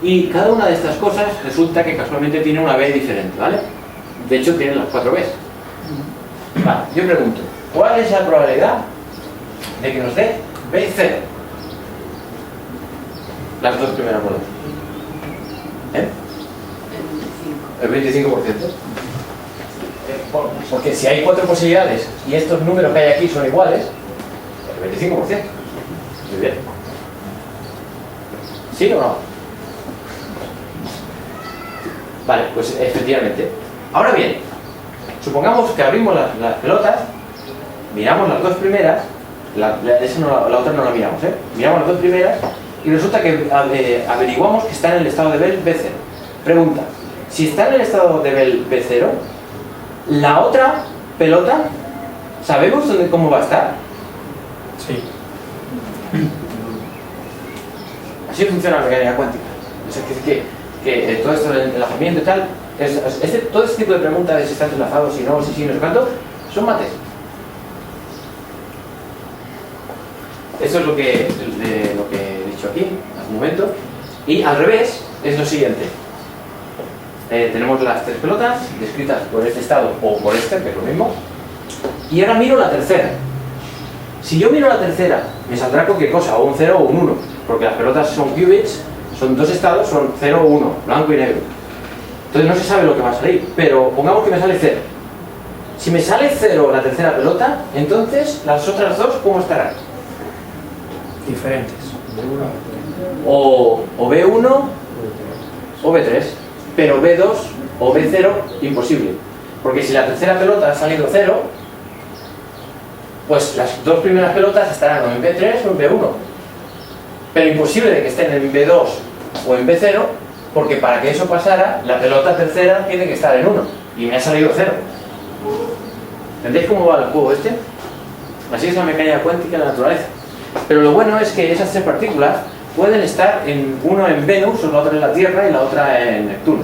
A: y cada una de estas cosas resulta que casualmente tiene una B diferente, ¿vale? De hecho, tienen las 4 Bs. Vale, yo pregunto, ¿cuál es la probabilidad de que nos dé B0? Las 2 primeras bolas. El 25%. Porque si hay 4 posibilidades y estos números que hay aquí son iguales, el 25%. Muy bien. ¿Sí o no? Vale, pues efectivamente. Ahora bien, supongamos que abrimos las pelotas, miramos las 2 primeras, la otra no la miramos, miramos las 2 primeras y resulta que averiguamos que está en el estado de Bell B0. Pregunta, si está en el estado de Bell B0, la otra pelota, ¿sabemos cómo va a estar?
C: Sí.
A: Así funciona la mecánica cuántica. O sea, que todo esto del enlazamiento y tal, todo este tipo de preguntas de si están enlazados, si no, si sí, no sé cuánto, son mates. Eso es lo que he dicho aquí, hace un momento. Y al revés, es lo siguiente. Tenemos las 3 pelotas descritas por este estado o por este, que es lo mismo. Y ahora miro la tercera. Si yo miro la tercera, me saldrá cualquier cosa, o un 0 o un 1, porque las pelotas son qubits, son 2 estados, son 0 o 1, blanco y negro. Entonces no se sabe lo que va a salir, pero pongamos que me sale 0. Si me sale 0 la tercera pelota, entonces las otras dos, ¿cómo estarán?
C: Diferentes.
A: O B1 o B3, pero B2 o B0, imposible. Porque si la tercera pelota ha salido 0, pues las dos primeras pelotas estarán o en B3 o en B1. Pero imposible de que estén en B2 o en B0, porque para que eso pasara, la pelota tercera tiene que estar en 1. Y me ha salido 0. ¿Entendéis cómo va el juego este? Así es la mecánica cuántica de la naturaleza. Pero lo bueno es que esas tres partículas pueden estar uno en Venus, la otra en la Tierra y la otra en Neptuno.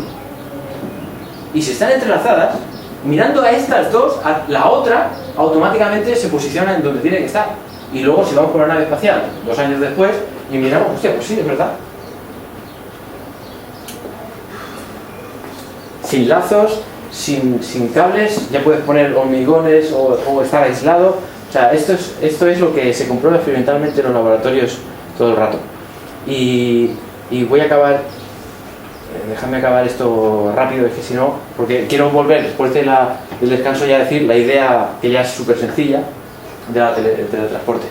A: Y si están entrelazadas, mirando a estas dos, la otra automáticamente se posiciona en donde tiene que estar. Y luego si vamos con la nave espacial 2 años después y miramos, hostia, pues sí, es verdad. Sin lazos, sin cables, ya puedes poner hormigones o estar aislado. O sea, esto es lo que se comprueba experimentalmente en los laboratorios todo el rato. Y voy a acabar, déjame acabar esto rápido, es que si no, porque quiero volver después del descanso ya a decir la idea que ya es súper sencilla del teletransporte.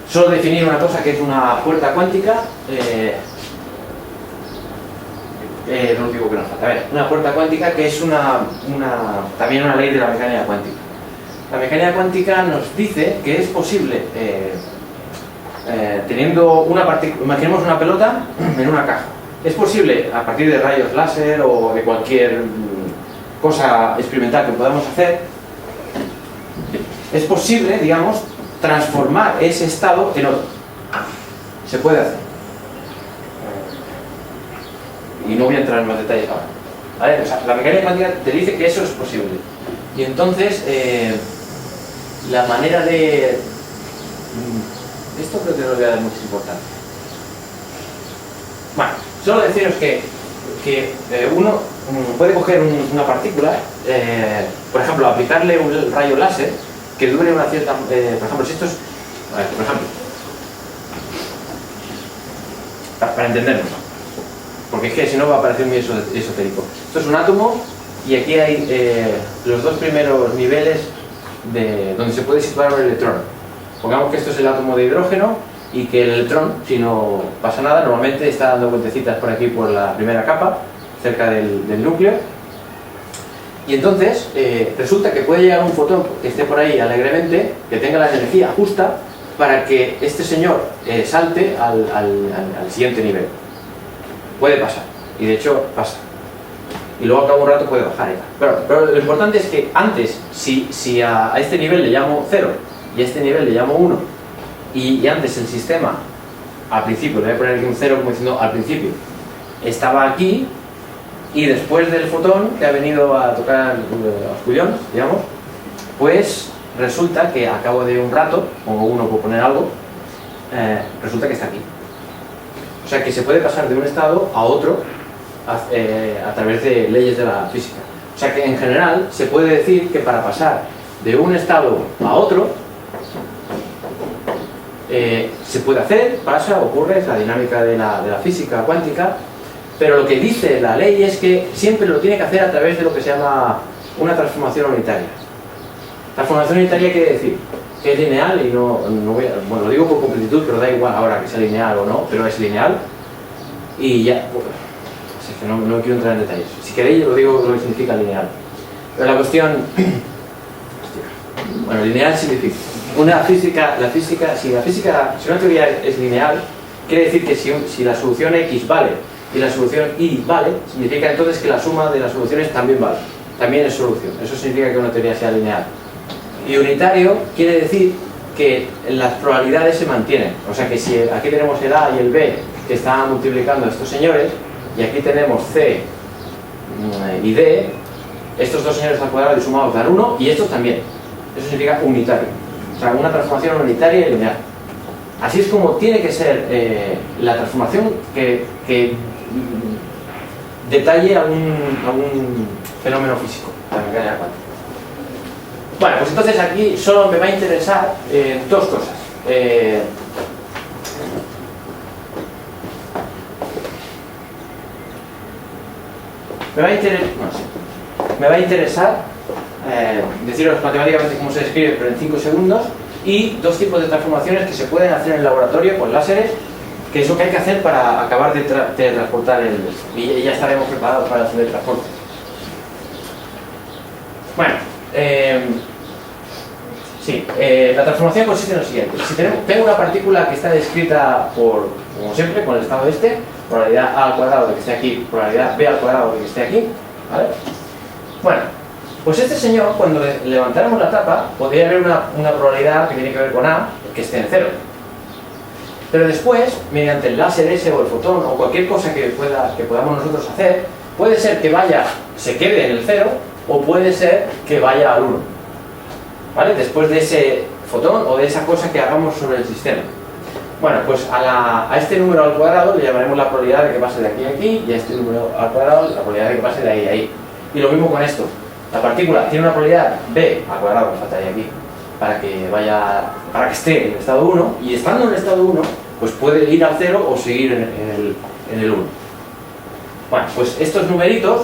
A: Solo definir una cosa que es una puerta cuántica. No digo que no falta. A ver, una puerta cuántica que es también una ley de la mecánica cuántica. La mecánica cuántica nos dice que es posible, teniendo una partícula, imaginemos una pelota en una caja. Es posible, a partir de rayos láser o de cualquier cosa experimental que podamos hacer, es posible, digamos, transformar ese estado en otro. Se puede hacer. Y no voy a entrar en más detalles ahora. ¿Vale? O sea, la mecánica cuántica te dice que eso es posible. Y entonces, la manera de... Esto creo que no le voy a dar mucha importancia. Bueno, solo deciros que uno puede coger una partícula, por ejemplo, aplicarle un rayo láser que dure una cierta... por ejemplo, si esto es... A ver, por ejemplo, para entendernos, porque es que si no va a parecer muy esotérico. Esto es un átomo y aquí hay los dos primeros niveles donde se puede situar un electrón. Pongamos que esto es el átomo de hidrógeno y que el electrón, si no pasa nada, normalmente está dando vueltecitas por aquí por la primera capa, cerca del núcleo. Y entonces resulta que puede llegar un fotón que esté por ahí alegremente, que tenga la energía justa para que este señor salte al siguiente nivel. Puede pasar, y de hecho pasa. Y luego a cabo un rato puede bajar. Pero lo importante es que antes, si a este nivel le llamo 0 y a este nivel le llamo 1, y antes el sistema, al principio, le voy a poner aquí un 0 como diciendo al principio, estaba aquí, y después del fotón que ha venido a tocar los cullones, digamos, pues resulta que a cabo de un rato, pongo 1 por poner algo, resulta que está aquí. O sea que se puede pasar de un estado a otro a través de leyes de la física. O sea que en general se puede decir que para pasar de un estado a otro se puede hacer, pasa, ocurre, es la dinámica de la física cuántica, pero lo que dice la ley es que siempre lo tiene que hacer a través de lo que se llama una transformación unitaria. Transformación unitaria quiere decir que es lineal y no voy a, bueno, lo digo por completitud, pero da igual ahora que sea lineal o no, pero es lineal y ya, pues, es que no quiero entrar en detalles. Si queréis lo digo lo que significa lineal. Pero la cuestión, bueno, lineal significa si una teoría es lineal, quiere decir que si la solución X vale y la solución Y vale, significa entonces que la suma de las soluciones también vale, también es solución. Eso significa que una teoría sea lineal. Y unitario quiere decir que las probabilidades se mantienen. O sea que si aquí tenemos el A y el B que están multiplicando a estos señores, y aquí tenemos C y D, estos dos señores al cuadrado y sumados dan 1, y estos también. Eso significa unitario. O sea, una transformación unitaria y lineal. Así es como tiene que ser la transformación que detalle a un fenómeno físico, la mecánica cuántica. Bueno, pues entonces aquí solo me va a interesar dos cosas. Me va a interesar... No sé. me va a interesar deciros matemáticamente cómo se describe, pero en 5 segundos, y dos tipos de transformaciones que se pueden hacer en el laboratorio con láseres, que es lo que hay que hacer para acabar de transportar y ya estaremos preparados para el teletransporte. Bueno, la transformación consiste en lo siguiente. Si tengo una partícula que está descrita por, como siempre, con el estado este, probabilidad a al cuadrado de que esté aquí, probabilidad b al cuadrado de que esté aquí, ¿vale? Bueno, pues este señor, cuando levantáramos la tapa, podría haber una probabilidad que tiene que ver con a, que esté en 0. Pero después, mediante el láser ese o el fotón o cualquier cosa que podamos nosotros hacer, puede ser que se quede en el 0 o puede ser que vaya al 1, ¿vale? Después de ese fotón o de esa cosa que hagamos sobre el sistema. Bueno, pues a este número al cuadrado le llamaremos la probabilidad de que pase de aquí a aquí, y a este número al cuadrado la probabilidad de que pase de ahí a ahí. Y lo mismo con esto. La partícula tiene una probabilidad b al cuadrado, me faltaría aquí, para que esté en el estado 1, y estando en el estado 1, pues puede ir al 0 o seguir en el 1. Bueno, pues estos numeritos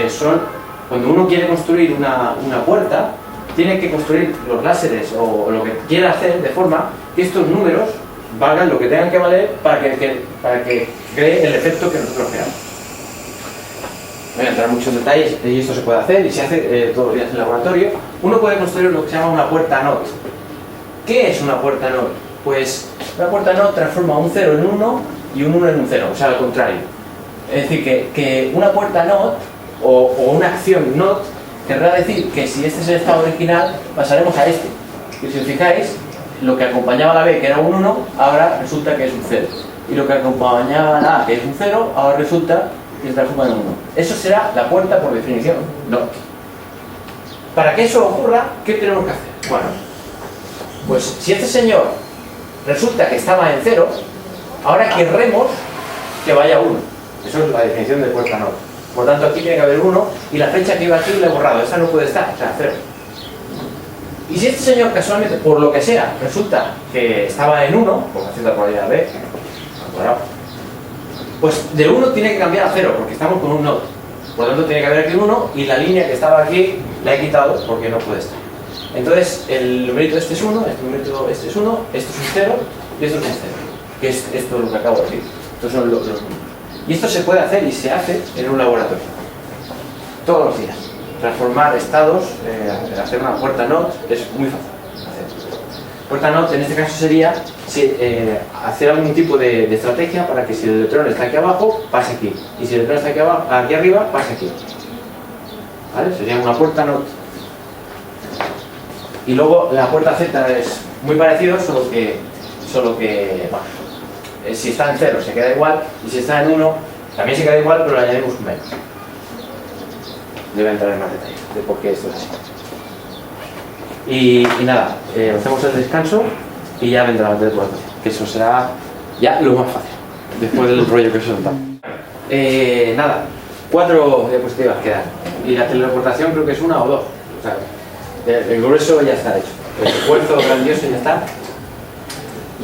A: son, cuando uno quiere construir una puerta, tiene que construir los láseres o lo que quiera hacer de forma que estos números valgan lo que tengan que valer para que cree el efecto que nosotros queramos. Voy a entrar en muchos detalles y esto se puede hacer y se hace todos los días en el laboratorio. Uno puede construir lo que se llama una puerta NOT. ¿Qué es una puerta NOT? Pues una puerta NOT transforma un 0 en 1 y un 1 en un 0, o sea, al contrario. Es decir, que una puerta NOT o una acción NOT querrá decir que si este es el estado original, pasaremos a este. Y si os fijáis, lo que acompañaba a la B, que era un 1, ahora resulta que es un 0. Y lo que acompañaba a la A, que es un 0, ahora resulta que se transforma en 1. Eso será la puerta por definición NOT. Para que eso ocurra, ¿qué tenemos que hacer? Bueno, pues si este señor resulta que estaba en 0, ahora querremos que vaya a 1. Eso es la definición de puerta NOT. Por tanto, aquí tiene que haber 1 y la flecha que iba aquí la he borrado. Esa no puede estar, o sea, 0. Y si este señor casualmente, por lo que sea, resulta que estaba en 1, por una cierta probabilidad b, pues de 1 tiene que cambiar a 0, porque estamos con un NOT. Por lo tanto, tiene que haber aquí un 1 y la línea que estaba aquí la he quitado porque no puede estar. Entonces, el numerito este es 1, este numerito este es 1, esto es un 0 y esto es un 0. Que es esto lo que acabo de decir. Estos son los números. Y esto se puede hacer y se hace en un laboratorio. Todos los días. Transformar estados, hacer una puerta NOT, es muy fácil hacer. Puerta NOT en este caso sería hacer algún tipo de estrategia para que si el electrón está aquí abajo, pase aquí. Y si el electrón está aquí arriba, pase aquí. ¿Vale? Sería una puerta NOT. Y luego la puerta Z es muy parecido, solo que bueno, si está en 0 se queda igual, y si está en 1 también se queda igual, pero le añadimos un menos. Debe entrar en más detalle de por qué esto es así. Y nada, hacemos el descanso y ya vendrá la teleportación, que eso será ya lo más fácil, después del rollo que os he soltado. Nada, 4 diapositivas quedan, y la teleportación creo que es 1 o 2. O sea, el grueso ya está hecho, el esfuerzo grandioso ya está.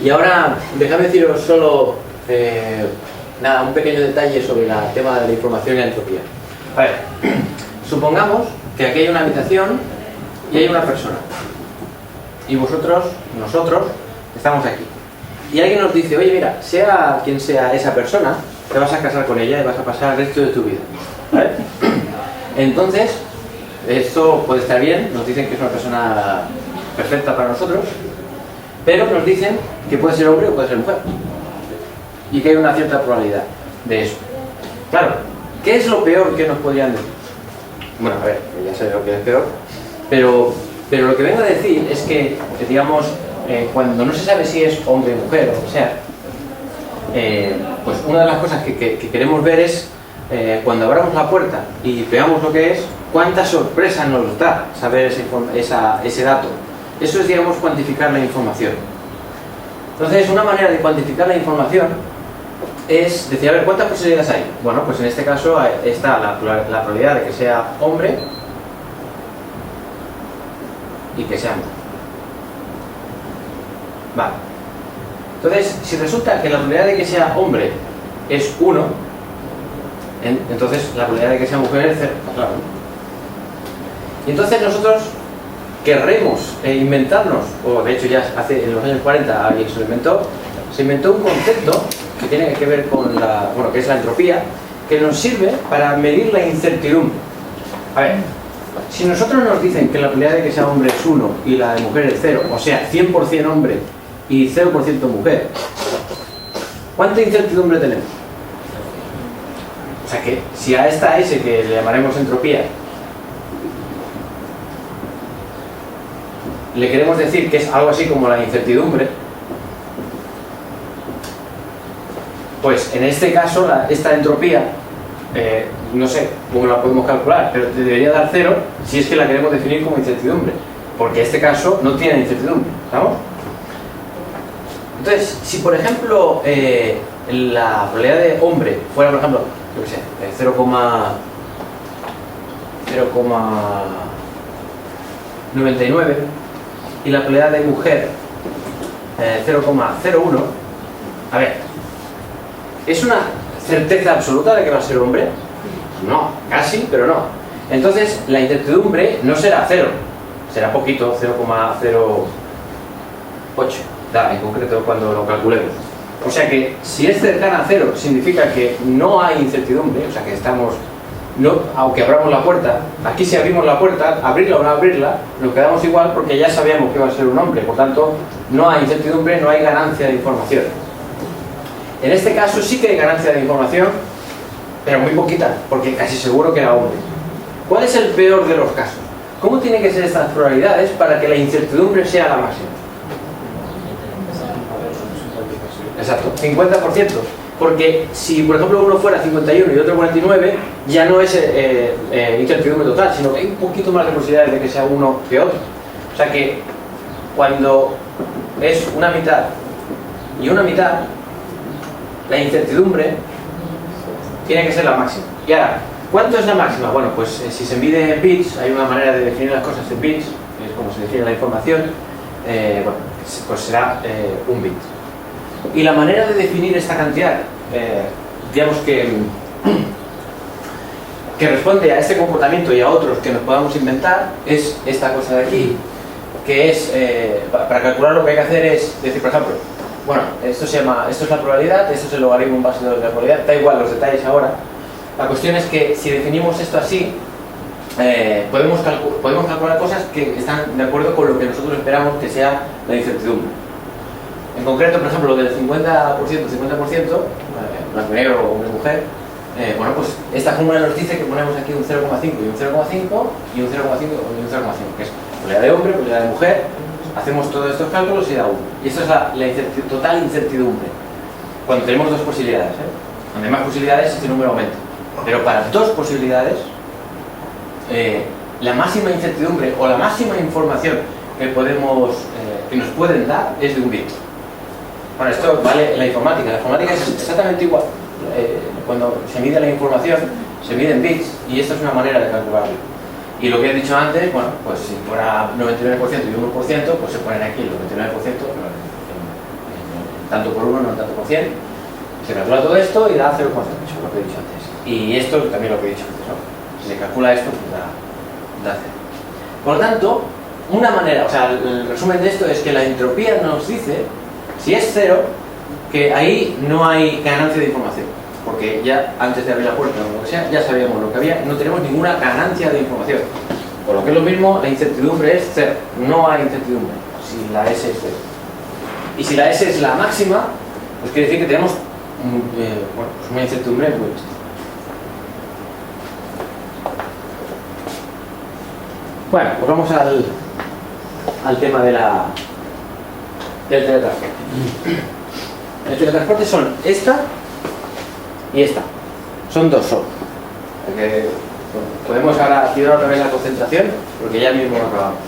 A: Y ahora, dejadme deciros solo un pequeño detalle sobre el tema de la información y la entropía. A ver, supongamos que aquí hay una habitación y hay una persona. Y nosotros, estamos aquí. Y alguien nos dice, oye, mira, sea quien sea esa persona, te vas a casar con ella y vas a pasar el resto de tu vida. ¿Vale? Entonces, esto puede estar bien, nos dicen que es una persona perfecta para nosotros, pero nos dicen que puede ser hombre o puede ser mujer. Y que hay una cierta probabilidad de eso. Claro, ¿qué es lo peor que nos podrían decir? Bueno, a ver, ya sé lo que es peor, pero lo que vengo a decir es que, digamos, cuando no se sabe si es hombre o mujer o lo que sea, pues una de las cosas que queremos ver es, cuando abramos la puerta y veamos lo que es, cuánta sorpresa nos da saber ese dato. Eso es, digamos, cuantificar la información. Entonces, una manera de cuantificar la información es decir, a ver, ¿cuántas posibilidades hay? Bueno, pues en este caso está la probabilidad de que sea hombre y que sea mujer. Vale. Entonces, si resulta que la probabilidad de que sea hombre es 1, entonces la probabilidad de que sea mujer es 0, claro. Y entonces nosotros querremos inventarnos, o de hecho ya hace en los años 40 alguien se inventó un concepto que tiene que ver con que es la entropía, que nos sirve para medir la incertidumbre. A ver, si nosotros nos dicen que la probabilidad de que sea hombre es 1 y la de mujer es 0, o sea, 100% hombre y 0% mujer, ¿cuánta incertidumbre tenemos? O sea que si a esta S, que le llamaremos entropía, le queremos decir que es algo así como la incertidumbre, pues en este caso esta entropía, no sé cómo la podemos calcular, pero debería dar 0 si es que la queremos definir como incertidumbre, porque este caso no tiene incertidumbre, ¿estamos? Entonces, si por ejemplo la probabilidad de hombre fuera, por ejemplo, yo qué sé, 0,99 y la probabilidad de mujer 0,01, a ver, ¿es una certeza absoluta de que va a ser hombre? No, casi, pero no. Entonces la incertidumbre no será 0, será poquito, 0,08, en concreto cuando lo calculemos. O sea que si es cercana a 0 significa que no hay incertidumbre, o sea que estamos, aunque abramos la puerta, aquí si abrimos la puerta, abrirla o no abrirla, nos quedamos igual porque ya sabíamos que va a ser un hombre, por tanto no hay incertidumbre, no hay ganancia de información. En este caso sí que hay ganancia de información, pero muy poquita, porque casi seguro que era hombre. ¿Cuál es el peor de los casos? ¿Cómo tienen que ser estas probabilidades para que la incertidumbre sea la máxima? Exacto, 50%. Porque si por ejemplo uno fuera 51 y otro 49, ya no es incertidumbre total, sino que hay un poquito más de posibilidades de que sea uno que otro. O sea que cuando es una mitad y una mitad, la incertidumbre tiene que ser la máxima. Y ahora, ¿cuánto es la máxima? Bueno, pues si se mide en bits, hay una manera de definir las cosas en bits, que es como se define la información, pues será un bit. Y la manera de definir esta cantidad, digamos que responde a este comportamiento y a otros que nos podamos inventar, es esta cosa de aquí, que es, para calcular lo que hay que hacer es decir, por ejemplo, bueno, esto es la probabilidad, esto es el logaritmo en base 2 de la probabilidad, da igual los detalles ahora. La cuestión es que si definimos esto así, podemos calcular cosas que están de acuerdo con lo que nosotros esperamos que sea la incertidumbre. En concreto, por ejemplo, lo del 50%, 50%, blanco y negro o hombre y mujer, bueno, pues esta fórmula nos dice que ponemos aquí un 0,5 y un 0,5 y un 0,5 y un 0,5, que es probabilidad de hombre, probabilidad de mujer. Hacemos todos estos cálculos y da 1. Y esto es la total incertidumbre. Cuando tenemos dos posibilidades, cuando hay más posibilidades, este número aumenta. Pero para dos posibilidades, la máxima incertidumbre o la máxima información que nos pueden dar es de un bit. Bueno, esto vale en la informática. La informática es exactamente igual. Cuando se mide la información, se mide en bits y esta es una manera de calcularlo. Y lo que he dicho antes, bueno, pues si fuera 99% y 1%, pues se ponen aquí el 99%, tanto por 1, no tanto por 100. Se calcula todo esto y da 0,08, lo que he dicho antes. Y esto también lo que he dicho antes, ¿no? Si se calcula esto, pues da 0. Por lo tanto, una manera, o sea, el resumen de esto es que la entropía nos dice, si es 0, que ahí no hay ganancia de información. Porque ya antes de abrir la puerta o lo que sea, ya sabíamos lo que había, no tenemos ninguna ganancia de información. Por lo que es lo mismo, la incertidumbre es 0. No hay incertidumbre si la S es 0. Y si la S es la máxima, pues quiere decir que tenemos pues una incertidumbre muy bestia. Bueno, pues vamos al tema del teletransporte. El teletransporte son esta y esta. Son dos solo. Podemos ahora tirar otra vez la concentración porque ya mismo lo acabamos.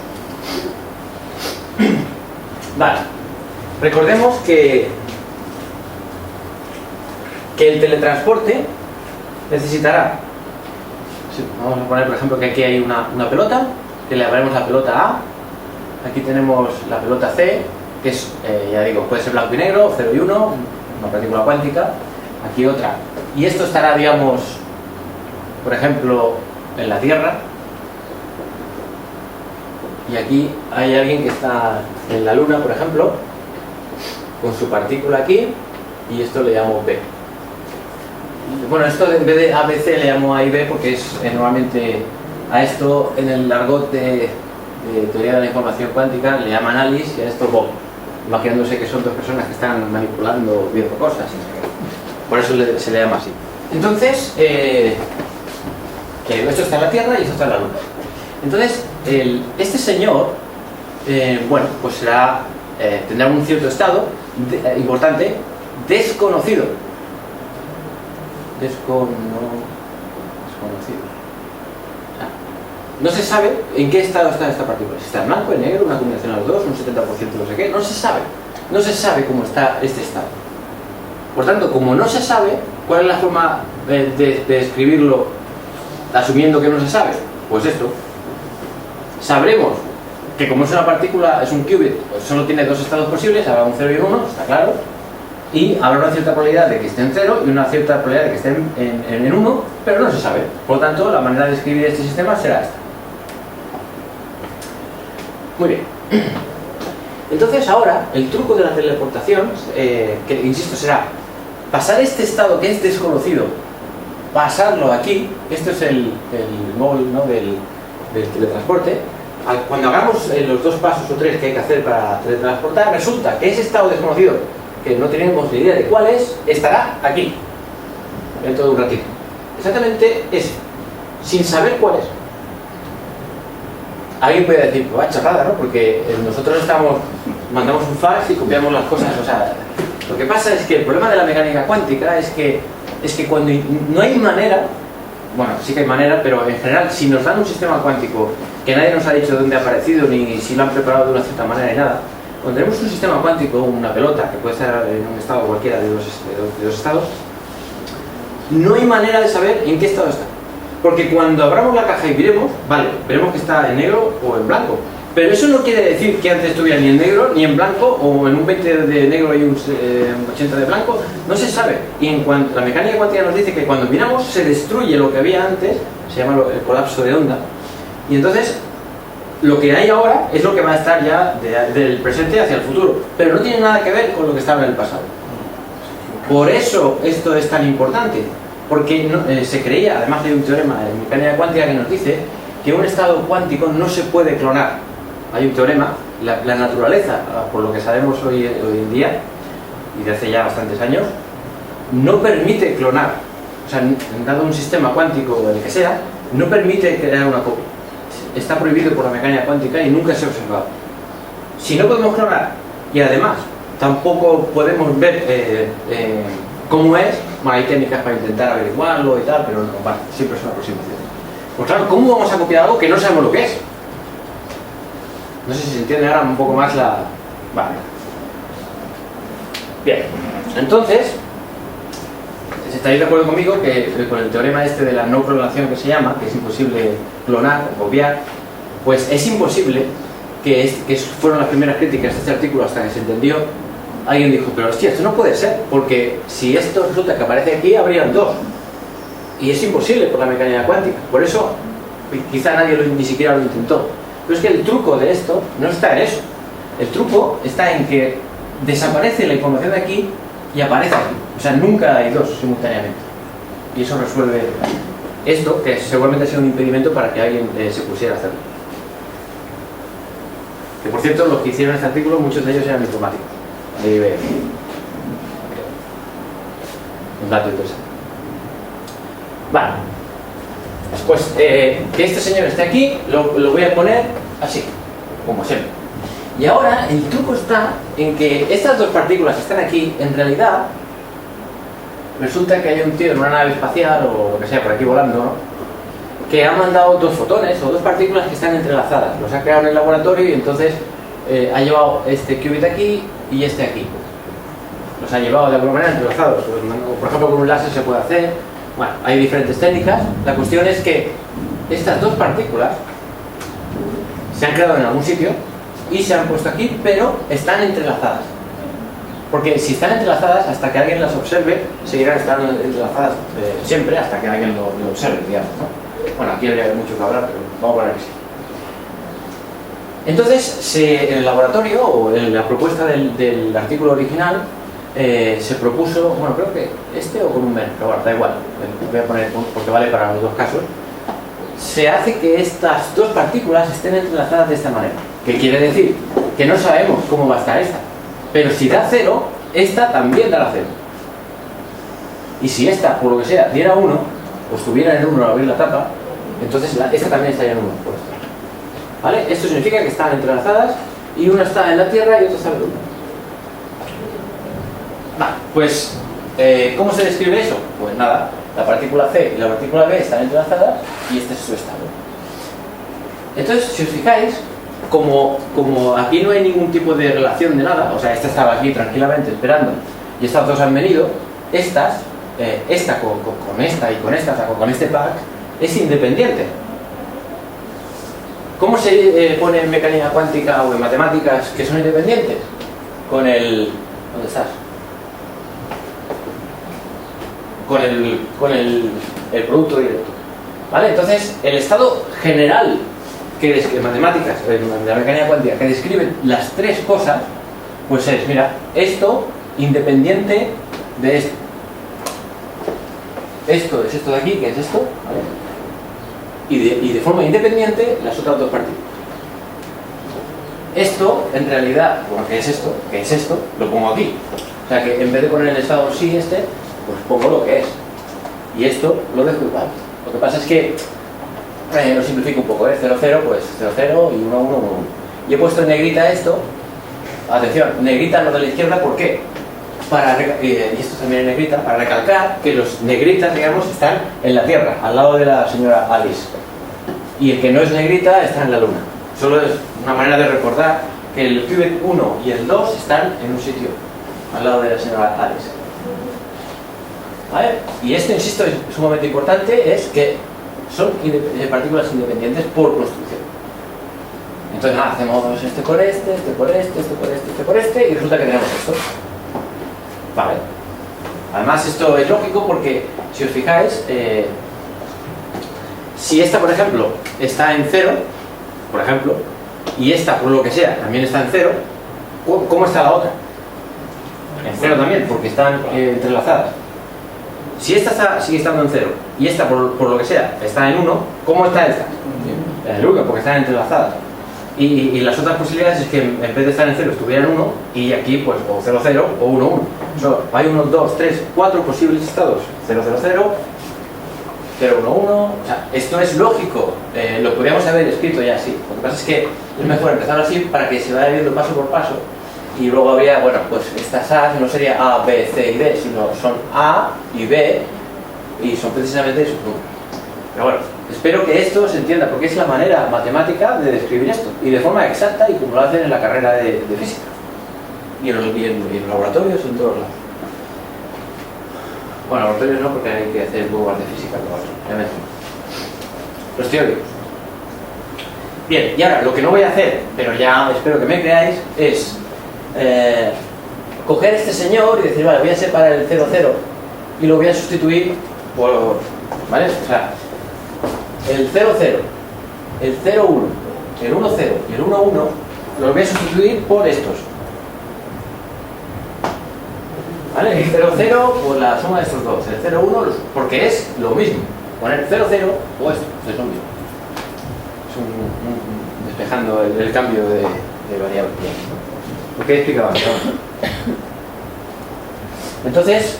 A: Vale. Recordemos que el teletransporte necesitará, vamos a poner por ejemplo que aquí hay una pelota, que le llamaremos la pelota A. Aquí tenemos la pelota C, que es, ya digo, puede ser blanco y negro, 0 y 1, una partícula cuántica. Aquí otra. Y esto estará, digamos, por ejemplo, en la Tierra. y aquí hay alguien que está en la Luna, por ejemplo, con su partícula aquí, y esto le llamo B. Bueno, esto en vez de ABC le llamo A y B porque es normalmente a esto en el argot de teoría de la información cuántica le llaman Alice y a esto Bob, imaginándose que son dos personas que están manipulando, viendo cosas. Por eso se le llama así. Entonces, esto está en la Tierra y esto está en la Luna. Entonces, este señor, bueno, pues tendrá un cierto estado importante, desconocido. Desconocido. No se sabe en qué estado está esta partícula. Si está en blanco, en negro, una combinación de los dos, un 70% no sé qué. No se sabe. No se sabe cómo está este estado. Por tanto, como no se sabe, ¿cuál es la forma de describirlo asumiendo que no se sabe? Pues esto. Sabremos que como es una partícula, es un qubit, pues solo tiene dos estados posibles, habrá un 0 y un 1, está claro. Y habrá una cierta probabilidad de que esté en 0 y una cierta probabilidad de que esté en 1, pero no se sabe. Por lo tanto, la manera de escribir este sistema será esta. Muy bien. Entonces ahora, el truco de la teleportación, que insisto, será pasar este estado que es desconocido, pasarlo aquí. Esto es el móvil, ¿no?, del teletransporte. Cuando hagamos los dos pasos o tres que hay que hacer para teletransportar, resulta que ese estado desconocido, que no tenemos ni idea de cuál es, estará aquí dentro de un ratito. Exactamente ese, sin saber cuál es. Alguien puede decir, pues va chorrada, ¿no? Porque nosotros mandamos un fax y copiamos las cosas. O sea, lo que pasa es que el problema de la mecánica cuántica es que cuando no hay manera, bueno, sí que hay manera, pero en general, si nos dan un sistema cuántico que nadie nos ha dicho dónde ha aparecido, ni si lo han preparado de una cierta manera ni nada, cuando tenemos un sistema cuántico, una pelota, que puede estar en un estado cualquiera de dos estados, no hay manera de saber en qué estado está. Porque cuando abramos la caja y miremos, vale, veremos que está en negro o en blanco. Pero eso no quiere decir que antes estuviera ni en negro ni en blanco, o en un 20 de negro y un 80 de blanco. No se sabe. Y en cuanto la mecánica cuántica nos dice que cuando miramos se destruye lo que había antes, se llama el colapso de onda. Y entonces, lo que hay ahora es lo que va a estar ya del presente hacia el futuro. Pero no tiene nada que ver con lo que estaba en el pasado. Por eso esto es tan importante. Porque se creía, además de un teorema de mecánica cuántica que nos dice que un estado cuántico no se puede clonar. Hay un teorema, la naturaleza, por lo que sabemos hoy en día, y de hace ya bastantes años, no permite clonar. O sea, dado un sistema cuántico, el que sea, no permite crear una copia. Está prohibido por la mecánica cuántica y nunca se ha observado. Si no podemos clonar, y además tampoco podemos ver cómo es, bueno, hay técnicas para intentar averiguarlo y tal, pero no, vale, siempre es una aproximación. Pues claro, ¿cómo vamos a copiar algo que no sabemos lo que es? No sé si se entiende ahora un poco más la... Vale. Bien, entonces, ¿estáis de acuerdo conmigo que con el teorema este de la no clonación que se llama, que es imposible clonar o copiar, pues es imposible que fueron las primeras críticas de este artículo hasta que se entendió? Alguien dijo, pero hostia, esto no puede ser, porque si esto resulta que aparece aquí, habrían dos. Y es imposible por la mecánica cuántica. Por eso, quizá nadie ni siquiera lo intentó. Pero es que el truco de esto no está en eso. El truco está en que desaparece la información de aquí y aparece aquí. O sea, nunca hay dos simultáneamente. Y eso resuelve esto, que seguramente ha sido un impedimento para que alguien se pusiera a hacerlo. Que por cierto, los que hicieron este artículo, muchos de ellos eran informáticos. Ahí ve. Un dato interesante. Vale. Pues que este señor esté aquí, lo voy a poner así, como siempre. Y ahora el truco está en que estas dos partículas que están aquí, en realidad, resulta que hay un tío en una nave espacial o lo que sea por aquí volando, ¿no?, que ha mandado dos fotones o dos partículas que están entrelazadas. Los ha creado en el laboratorio y entonces ha llevado este qubit aquí y este aquí. Los ha llevado de alguna manera entrelazados. Por ejemplo, con un láser se puede hacer. Bueno, hay diferentes técnicas. La cuestión es que estas dos partículas se han creado en algún sitio y se han puesto aquí, pero están entrelazadas. Porque si están entrelazadas, hasta que alguien las observe, seguirán estando entrelazadas siempre hasta que alguien lo observe, digamos, ¿no? Bueno, aquí habría mucho que hablar, pero vamos a poner que sí. Entonces, en el laboratorio, o en la propuesta del artículo original, se propuso, bueno, creo que este o con un menos, pero bueno, da igual, voy a poner porque vale para los dos casos. Se hace que estas dos partículas estén entrelazadas de esta manera. ¿Qué quiere decir? Que no sabemos cómo va a estar esta. Pero si da 0, esta también dará 0. Y si esta, por lo que sea, diera 1, o estuviera en 1 al abrir la tapa, entonces esta también estaría en 1. Por esto. ¿Vale? Esto significa que están entrelazadas y una está en la Tierra y otra está en la Luna. Vale, pues, ¿cómo se describe eso? Pues nada, la partícula C y la partícula B están entrelazadas y este es su estado. Entonces, si os fijáis, como aquí no hay ningún tipo de relación de nada, o sea, esta estaba aquí tranquilamente esperando y estas dos han venido, esta con esta y con esta, o sea, con este pack, es independiente. ¿Cómo se pone en mecánica cuántica o en matemáticas que son independientes? Con el... ¿Dónde estás? Con el producto directo. ¿Vale? Entonces, el estado general que describe matemáticas, de la mecánica cuántica, que describe las tres cosas, pues es, mira, esto independiente de esto. Esto es esto de aquí, que es esto, ¿vale? Y de forma independiente las otras dos partículas. Esto, en realidad, bueno, ¿qué es esto? ¿Qué es esto? Lo pongo aquí. O sea que en vez de poner el estado sí pues pongo lo que es. Y esto lo dejo igual. Lo que pasa es que lo simplifico un poco, 0, 0, pues 0, 0 y 1, 1, 1, 1. Y he puesto en negrita esto. Atención, negrita lo de la izquierda, ¿por qué? Y esto también en negrita, para recalcar que los negritas, digamos, están en la Tierra, al lado de la señora Alice. Y el que no es negrita está en la Luna. Solo es una manera de recordar que el qubit 1 y el 2 están en un sitio, al lado de la señora Alice. ¿Vale? Y esto, insisto, es sumamente importante, es que son partículas independientes por construcción. Entonces, nada, hacemos este por este, este por este, este por este, este por este, y resulta que tenemos esto. Vale. Además, esto es lógico porque, si os fijáis, si esta, por ejemplo, está en 0, por ejemplo, y esta, por lo que sea, también está en 0, ¿cómo está la otra? En 0 también, porque están entrelazadas. Si esta sigue estando en 0 y esta, por lo que sea, está en 1, ¿cómo está esta? En el 1, porque están entrelazadas. Y las otras posibilidades es que en vez de estar en 0 estuviera en 1 y aquí pues o 0, 0 o 1, 1. Hay 1, 2, 3, 4 posibles estados. 0, 0, 0, 0, 1, 1. O sea, esto es lógico. Lo podríamos haber escrito ya así. Lo que pasa es que es mejor empezar así para que se vaya viendo paso por paso. Y luego habría, bueno, pues estas A no sería A, B, C y D, sino son A y B y son precisamente esos números. Pero bueno, espero que esto se entienda porque es la manera matemática de describir esto y de forma exacta y como lo hacen en la carrera de física y en los laboratorios en todos lados. Bueno, laboratorios no, porque hay que hacer pruebas de física, los teóricos. Bien, y ahora lo que no voy a hacer, pero ya espero que me creáis, es coger este señor y decir, vale, voy a separar el 0, 0 y lo voy a sustituir por, ¿vale? O sea, el 0, 0, el 0, 1, el 1, 0 y el 1, 1 los voy a sustituir por estos. ¿Vale? El 0, 0 por la suma de estos dos, el 0, 1 porque es lo mismo. Poner 0, 0 o esto, es lo mismo. Es despejando el cambio de variable. ¿Por qué explicaba? Entonces,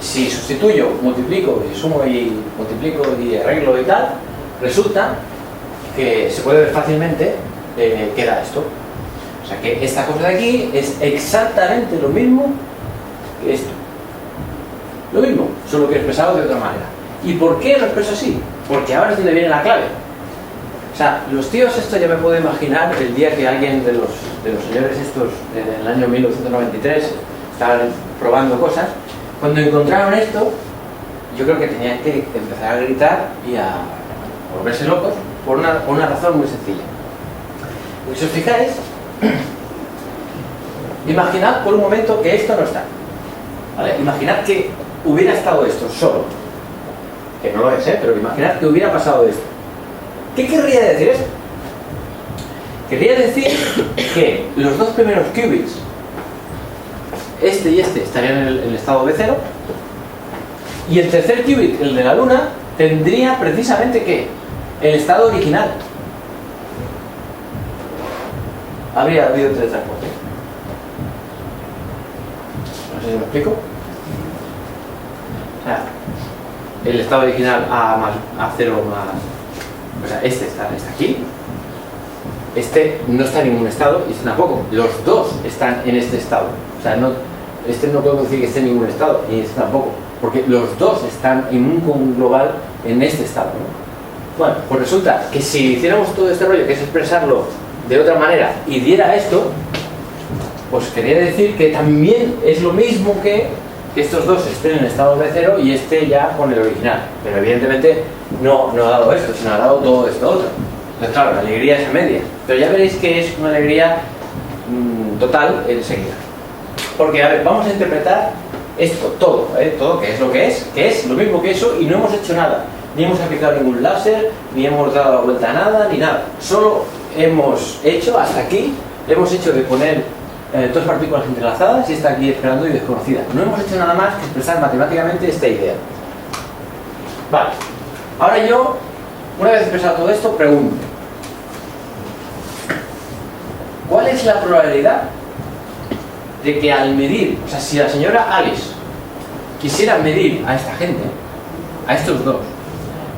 A: si sustituyo, multiplico y sumo y multiplico y arreglo y tal, resulta que se puede ver fácilmente que da esto. O sea que esta cosa de aquí es exactamente lo mismo que esto. Lo mismo, solo que expresado de otra manera. ¿Y por qué lo expreso así? Porque ahora es donde viene la clave. O sea, los tíos, esto ya me puedo imaginar el día que alguien de los señores estos, en el año 1993, estaban probando cosas. Cuando encontraron esto, yo creo que tenían que empezar a gritar y a volverse locos por una razón muy sencilla. Y si os fijáis, imaginad por un momento que esto no está. ¿Vale? Imaginad que hubiera estado esto solo. Que no lo es, pero imaginad que hubiera pasado esto. ¿Qué querría decir esto? Quería decir que los dos primeros qubits, este y este, estarían en el estado B0, y el tercer qubit, el de la Luna, tendría precisamente ¿qué? El estado original. Habría habido teletransporte. No sé si me explico. O sea, el estado original A0 más... O sea, este está aquí. Este no está en ningún estado y este tampoco. Los dos están en este estado. O sea, este no podemos decir que esté en ningún estado y este tampoco. Porque los dos están en un global en este estado, ¿no? Bueno, pues resulta que si hiciéramos todo este rollo, que es expresarlo de otra manera, y diera esto, pues quería decir que también es lo mismo que estos dos estén en estado B0 y este ya con el original. Pero evidentemente no ha dado esto, sino ha dado todo esto otro. Entonces claro, la alegría es a media. Pero ya veréis que es una alegría total enseguida. Porque, a ver, vamos a interpretar esto, todo que es lo mismo que eso y no hemos hecho nada. Ni hemos aplicado ningún láser, ni hemos dado la vuelta a nada, ni nada. Solo hemos hecho, hasta aquí, hemos hecho de poner dos partículas entrelazadas y está aquí esperando y desconocida. No hemos hecho nada más que expresar matemáticamente esta idea. Vale. Ahora yo, una vez expresado todo esto, pregunto. ¿Cuál es la probabilidad de que al medir, o sea, si la señora Alice quisiera medir a esta gente, a estos dos,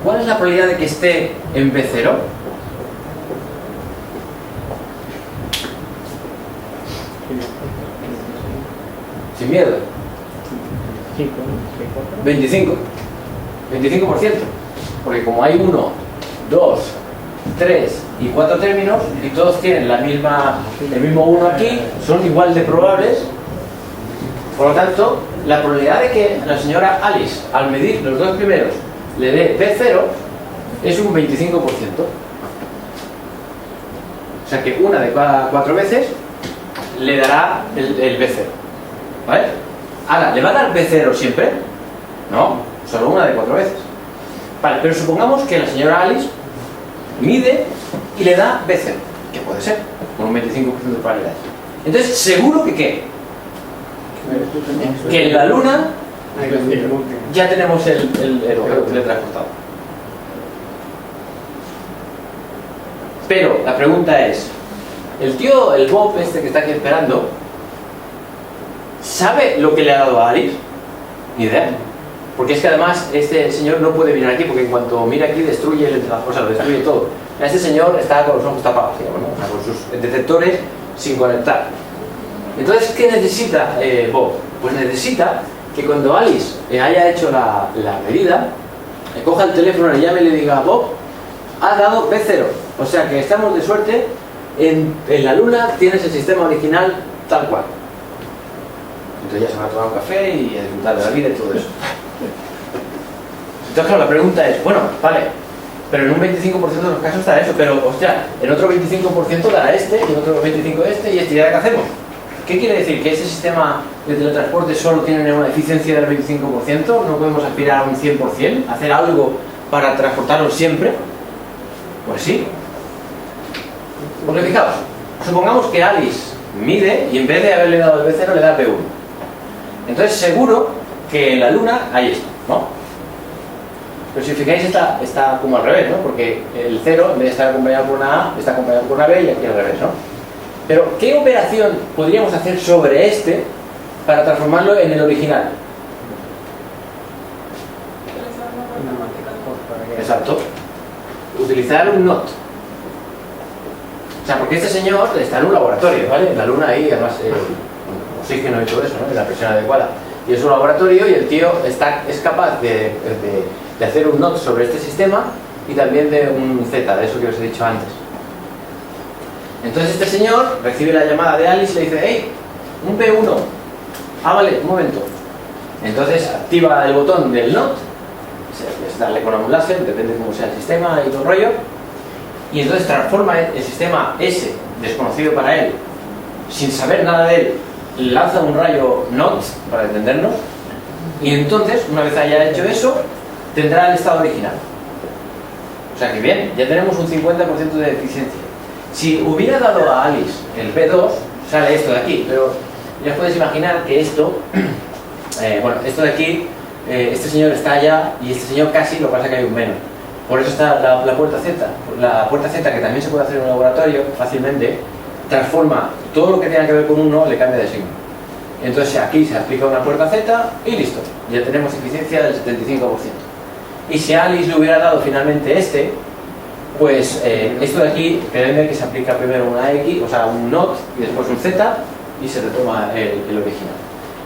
A: ¿cuál es la probabilidad de que esté en B0? Sin miedo. 25. 25%. Porque como hay 1, 2, 3 y 4 términos y todos tienen el mismo 1 aquí, son igual de probables. Por lo tanto, la probabilidad de que la señora Alice, al medir los dos primeros, le dé B0 es un 25%. O sea que una de cada 4 veces le dará el B0. ¿Vale? Ahora, ¿le va a dar B0 siempre? No, solo una de 4 veces. Vale, pero supongamos que la señora Alice mide y le da B0, que puede ser, con un 25% de probabilidades. Entonces, seguro que ¿qué? Que en la Luna ya tenemos el objeto teletransportado. Pero la pregunta es, el Bob este que está aquí esperando, ¿sabe lo que le ha dado a Alice? Ni idea. Porque es que además este señor no puede mirar aquí, porque en cuanto mira aquí destruye lo destruye todo. Este señor está con los ojos tapados, digamos, ¿no? O sea, con sus detectores sin conectar. Entonces, ¿qué necesita Bob? Pues necesita que cuando Alice haya hecho la medida, le coja el teléfono, le llame y le diga: Bob, ha dado B0. O sea que estamos de suerte, en la Luna tienes el sistema original tal cual. Entonces ya se va a tomar un café y a disfrutar de la vida y todo eso. Entonces, claro, la pregunta es, bueno, vale, pero en un 25% de los casos dará eso, pero, hostia, en otro 25% dará este, y en otro 25% este, y este, ¿y ahora qué hacemos? ¿Qué quiere decir? ¿Que este sistema de teletransporte solo tiene una eficiencia del 25%? ¿No podemos aspirar a un 100%? ¿Hacer algo para transportarlo siempre? Pues sí. Porque fijaos, supongamos que Alice mide y en vez de haberle dado el B0 le da B1. Entonces seguro que en la Luna hay esto, ¿no? Pero si os fijáis está como al revés, ¿no? Porque el 0, en vez de estar acompañado por una A, está acompañado por una B y aquí al revés, ¿no? Pero, ¿qué operación podríamos hacer sobre este para transformarlo en el original? Exacto. Utilizar un NOT. O sea, porque este señor está en un laboratorio, ¿vale? En la Luna ahí, además, oxígeno y todo eso, ¿no? Y la presión adecuada. Y es un laboratorio y el tío es capaz de hacer un NOT sobre este sistema y también de un Z, de eso que os he dicho antes. Entonces este señor recibe la llamada de Alice y le dice: hey, un P1. Ah, vale, un momento. Entonces activa el botón del NOT, es darle con un láser, depende de cómo sea el sistema y todo el rollo, y entonces transforma el sistema S, desconocido para él, sin saber nada de él, lanza un rayo NOT, para entendernos, y entonces, una vez haya hecho eso, tendrá el estado original. O sea que bien, ya tenemos un 50% de eficiencia. Si hubiera dado a Alice el B2, sale esto de aquí, pero ya os podéis imaginar que esto, bueno, esto de aquí, este señor está allá y este señor casi, lo que pasa es que hay un menos. Por eso está la puerta Z. La puerta Z, que también se puede hacer en un laboratorio fácilmente, transforma todo lo que tenga que ver con 1, le cambia de signo. Entonces aquí se aplica una puerta Z y listo, ya tenemos eficiencia del 75%. Y si a Alice le hubiera dado finalmente este, pues esto de aquí, creedme que se aplica primero una X, o sea un NOT y después un Z y se retoma el original.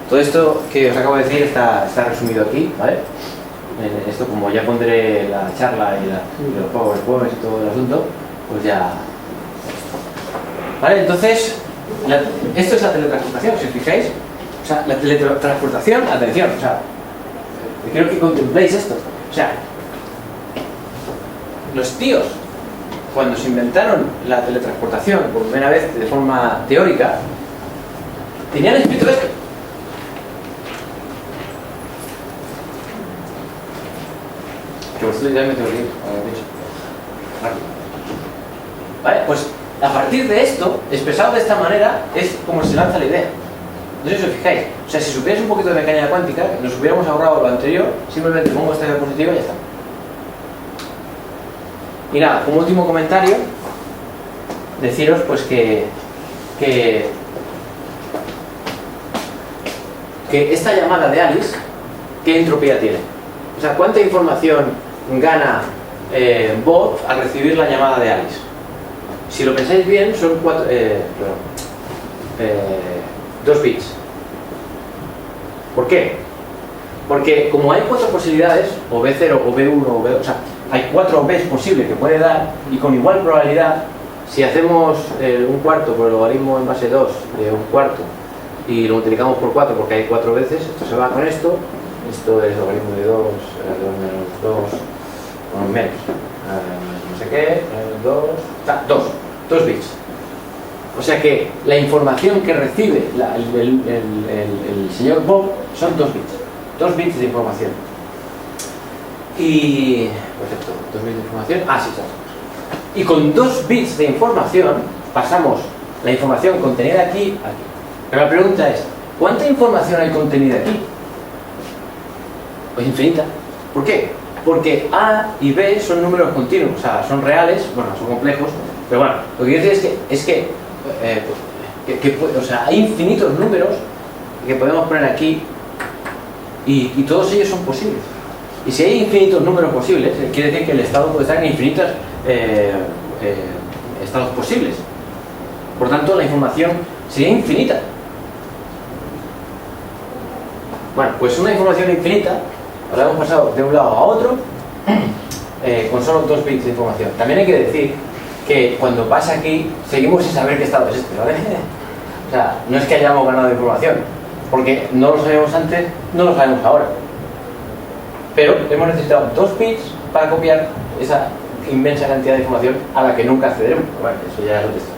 A: Todo esto que os acabo de decir está resumido aquí, ¿vale? Esto, como ya pondré la charla y los PowerPoints y todo el asunto, pues ya... ¿Vale? Entonces, esto es la teletransportación, si os fijáis. O sea, la teletransportación, atención, o sea, quiero que contempléis esto. O sea, los tíos, cuando se inventaron la teletransportación por primera vez de forma teórica, tenían escrito esto. Que vosotros ya me tengo que ir, rápido. ¿Vale? Pues a partir de esto, expresado de esta manera, es como se lanza la idea. No sé si os fijáis. O sea, si supierais un poquito de mecánica cuántica, nos hubiéramos ahorrado lo anterior, simplemente pongo esta diapositiva y ya está. Y nada, como último comentario, deciros pues que esta llamada de Alice, ¿qué entropía tiene? O sea, ¿cuánta información gana Bob al recibir la llamada de Alice? Si lo pensáis bien, son 2 bits. ¿Por qué? Porque como hay 4 posibilidades, o B0, o B1, o B2, o sea, hay 4 Bs posibles que puede dar, y con igual probabilidad, si hacemos un cuarto por el logaritmo en base 2 de un cuarto y lo multiplicamos por 4 porque hay 4 veces, esto se va con esto es logaritmo de 2, 2 menos 2, con menos, no sé qué, 2 bits. O sea que la información que recibe el señor Bob son 2 bits. 2 bits de información. Y... perfecto, 2 bits de información. Ah, sí, claro. Y con 2 bits de información pasamos la información contenida aquí a aquí. Pero la pregunta es, ¿cuánta información hay contenida aquí? Pues infinita. ¿Por qué? Porque A y B son números continuos, o sea, son reales, bueno, son complejos, pero bueno, lo que quiero decir es que o sea, hay infinitos números que podemos poner aquí y todos ellos son posibles. Y si hay infinitos números posibles, quiere decir que el estado puede estar en infinitos estados posibles. Por tanto, la información sería infinita. Bueno, pues una información infinita, ahora hemos pasado de un lado a otro con solo 2 bits de información. También hay que decir que cuando pasa aquí, seguimos sin saber qué estado es este, ¿vale? O sea, no es que hayamos ganado información, porque no lo sabíamos antes, no lo sabemos ahora. Pero hemos necesitado 2 bits para copiar esa inmensa cantidad de información a la que nunca accederemos. Bueno, eso ya es otra historia.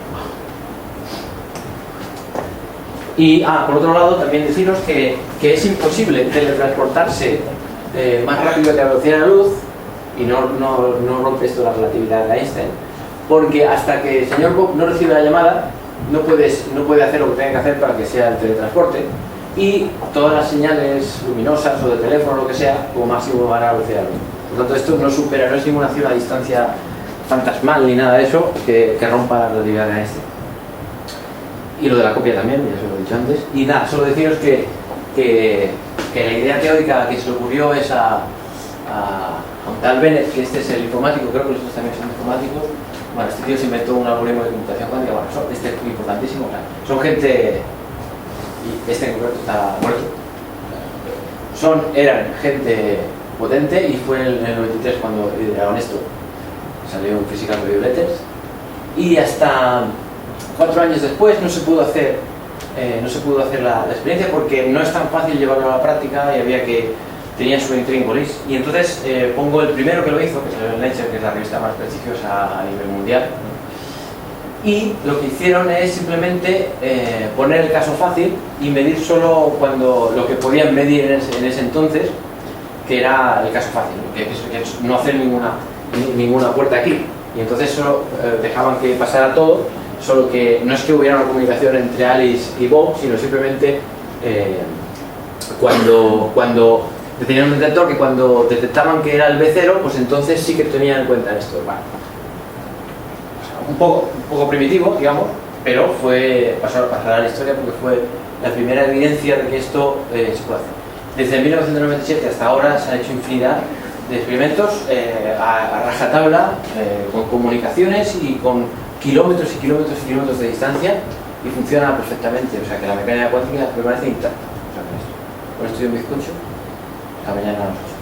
A: Y, por otro lado, también deciros que es imposible teletransportarse más rápido que la velocidad de la luz, y no rompe esto la relatividad de Einstein, porque hasta que el señor Bob no recibe la llamada, no puede hacer lo que tenga que hacer para que sea el teletransporte, y todas las señales luminosas o de teléfono o lo que sea, como máximo van a la velocidad de la luz. Por lo tanto, esto no supera, no es simulación a distancia fantasmal ni nada de eso que rompa la relatividad de Einstein. Y lo de la copia también, ya os lo he dicho antes. Y nada, solo deciros que la idea teórica que se le ocurrió es a un tal Bennett, que este es el informático, creo que los otros también son informáticos. Bueno, este tío se inventó un algoritmo de computación cuántica, bueno, este es importantísimo, o sea, son gente, y este en concreto está muerto, eran gente potente, y fue en el 93 cuando lideraron esto, salió un Physical Review Letters, y hasta 4 años después no se pudo hacer la experiencia porque no es tan fácil llevarlo a la práctica y tenía su intríngulis. Y entonces pongo el primero que lo hizo, que salió en Nature, que es la revista más prestigiosa a nivel mundial, y lo que hicieron es simplemente poner el caso fácil y medir solo lo que podían medir en ese entonces, que era el caso fácil, que es no hacer ninguna puerta aquí. Y entonces solo dejaban que pasara todo, solo que no es que hubiera una comunicación entre Alice y Bob, sino simplemente cuando tenían un detector que cuando detectaban que era el B0, pues entonces sí que tenían en cuenta esto. Bueno, un poco primitivo, digamos, pero pasará a la historia porque fue la primera evidencia de que esto se puede hacer. Desde 1997 hasta ahora se han hecho infinidad de experimentos a rajatabla, con comunicaciones y con kilómetros y kilómetros y kilómetros de distancia, y funciona perfectamente. O sea que la mecánica cuántica permanece intacta. O sea, con esto, con estudio en bizcocho, hasta mañana a las 8.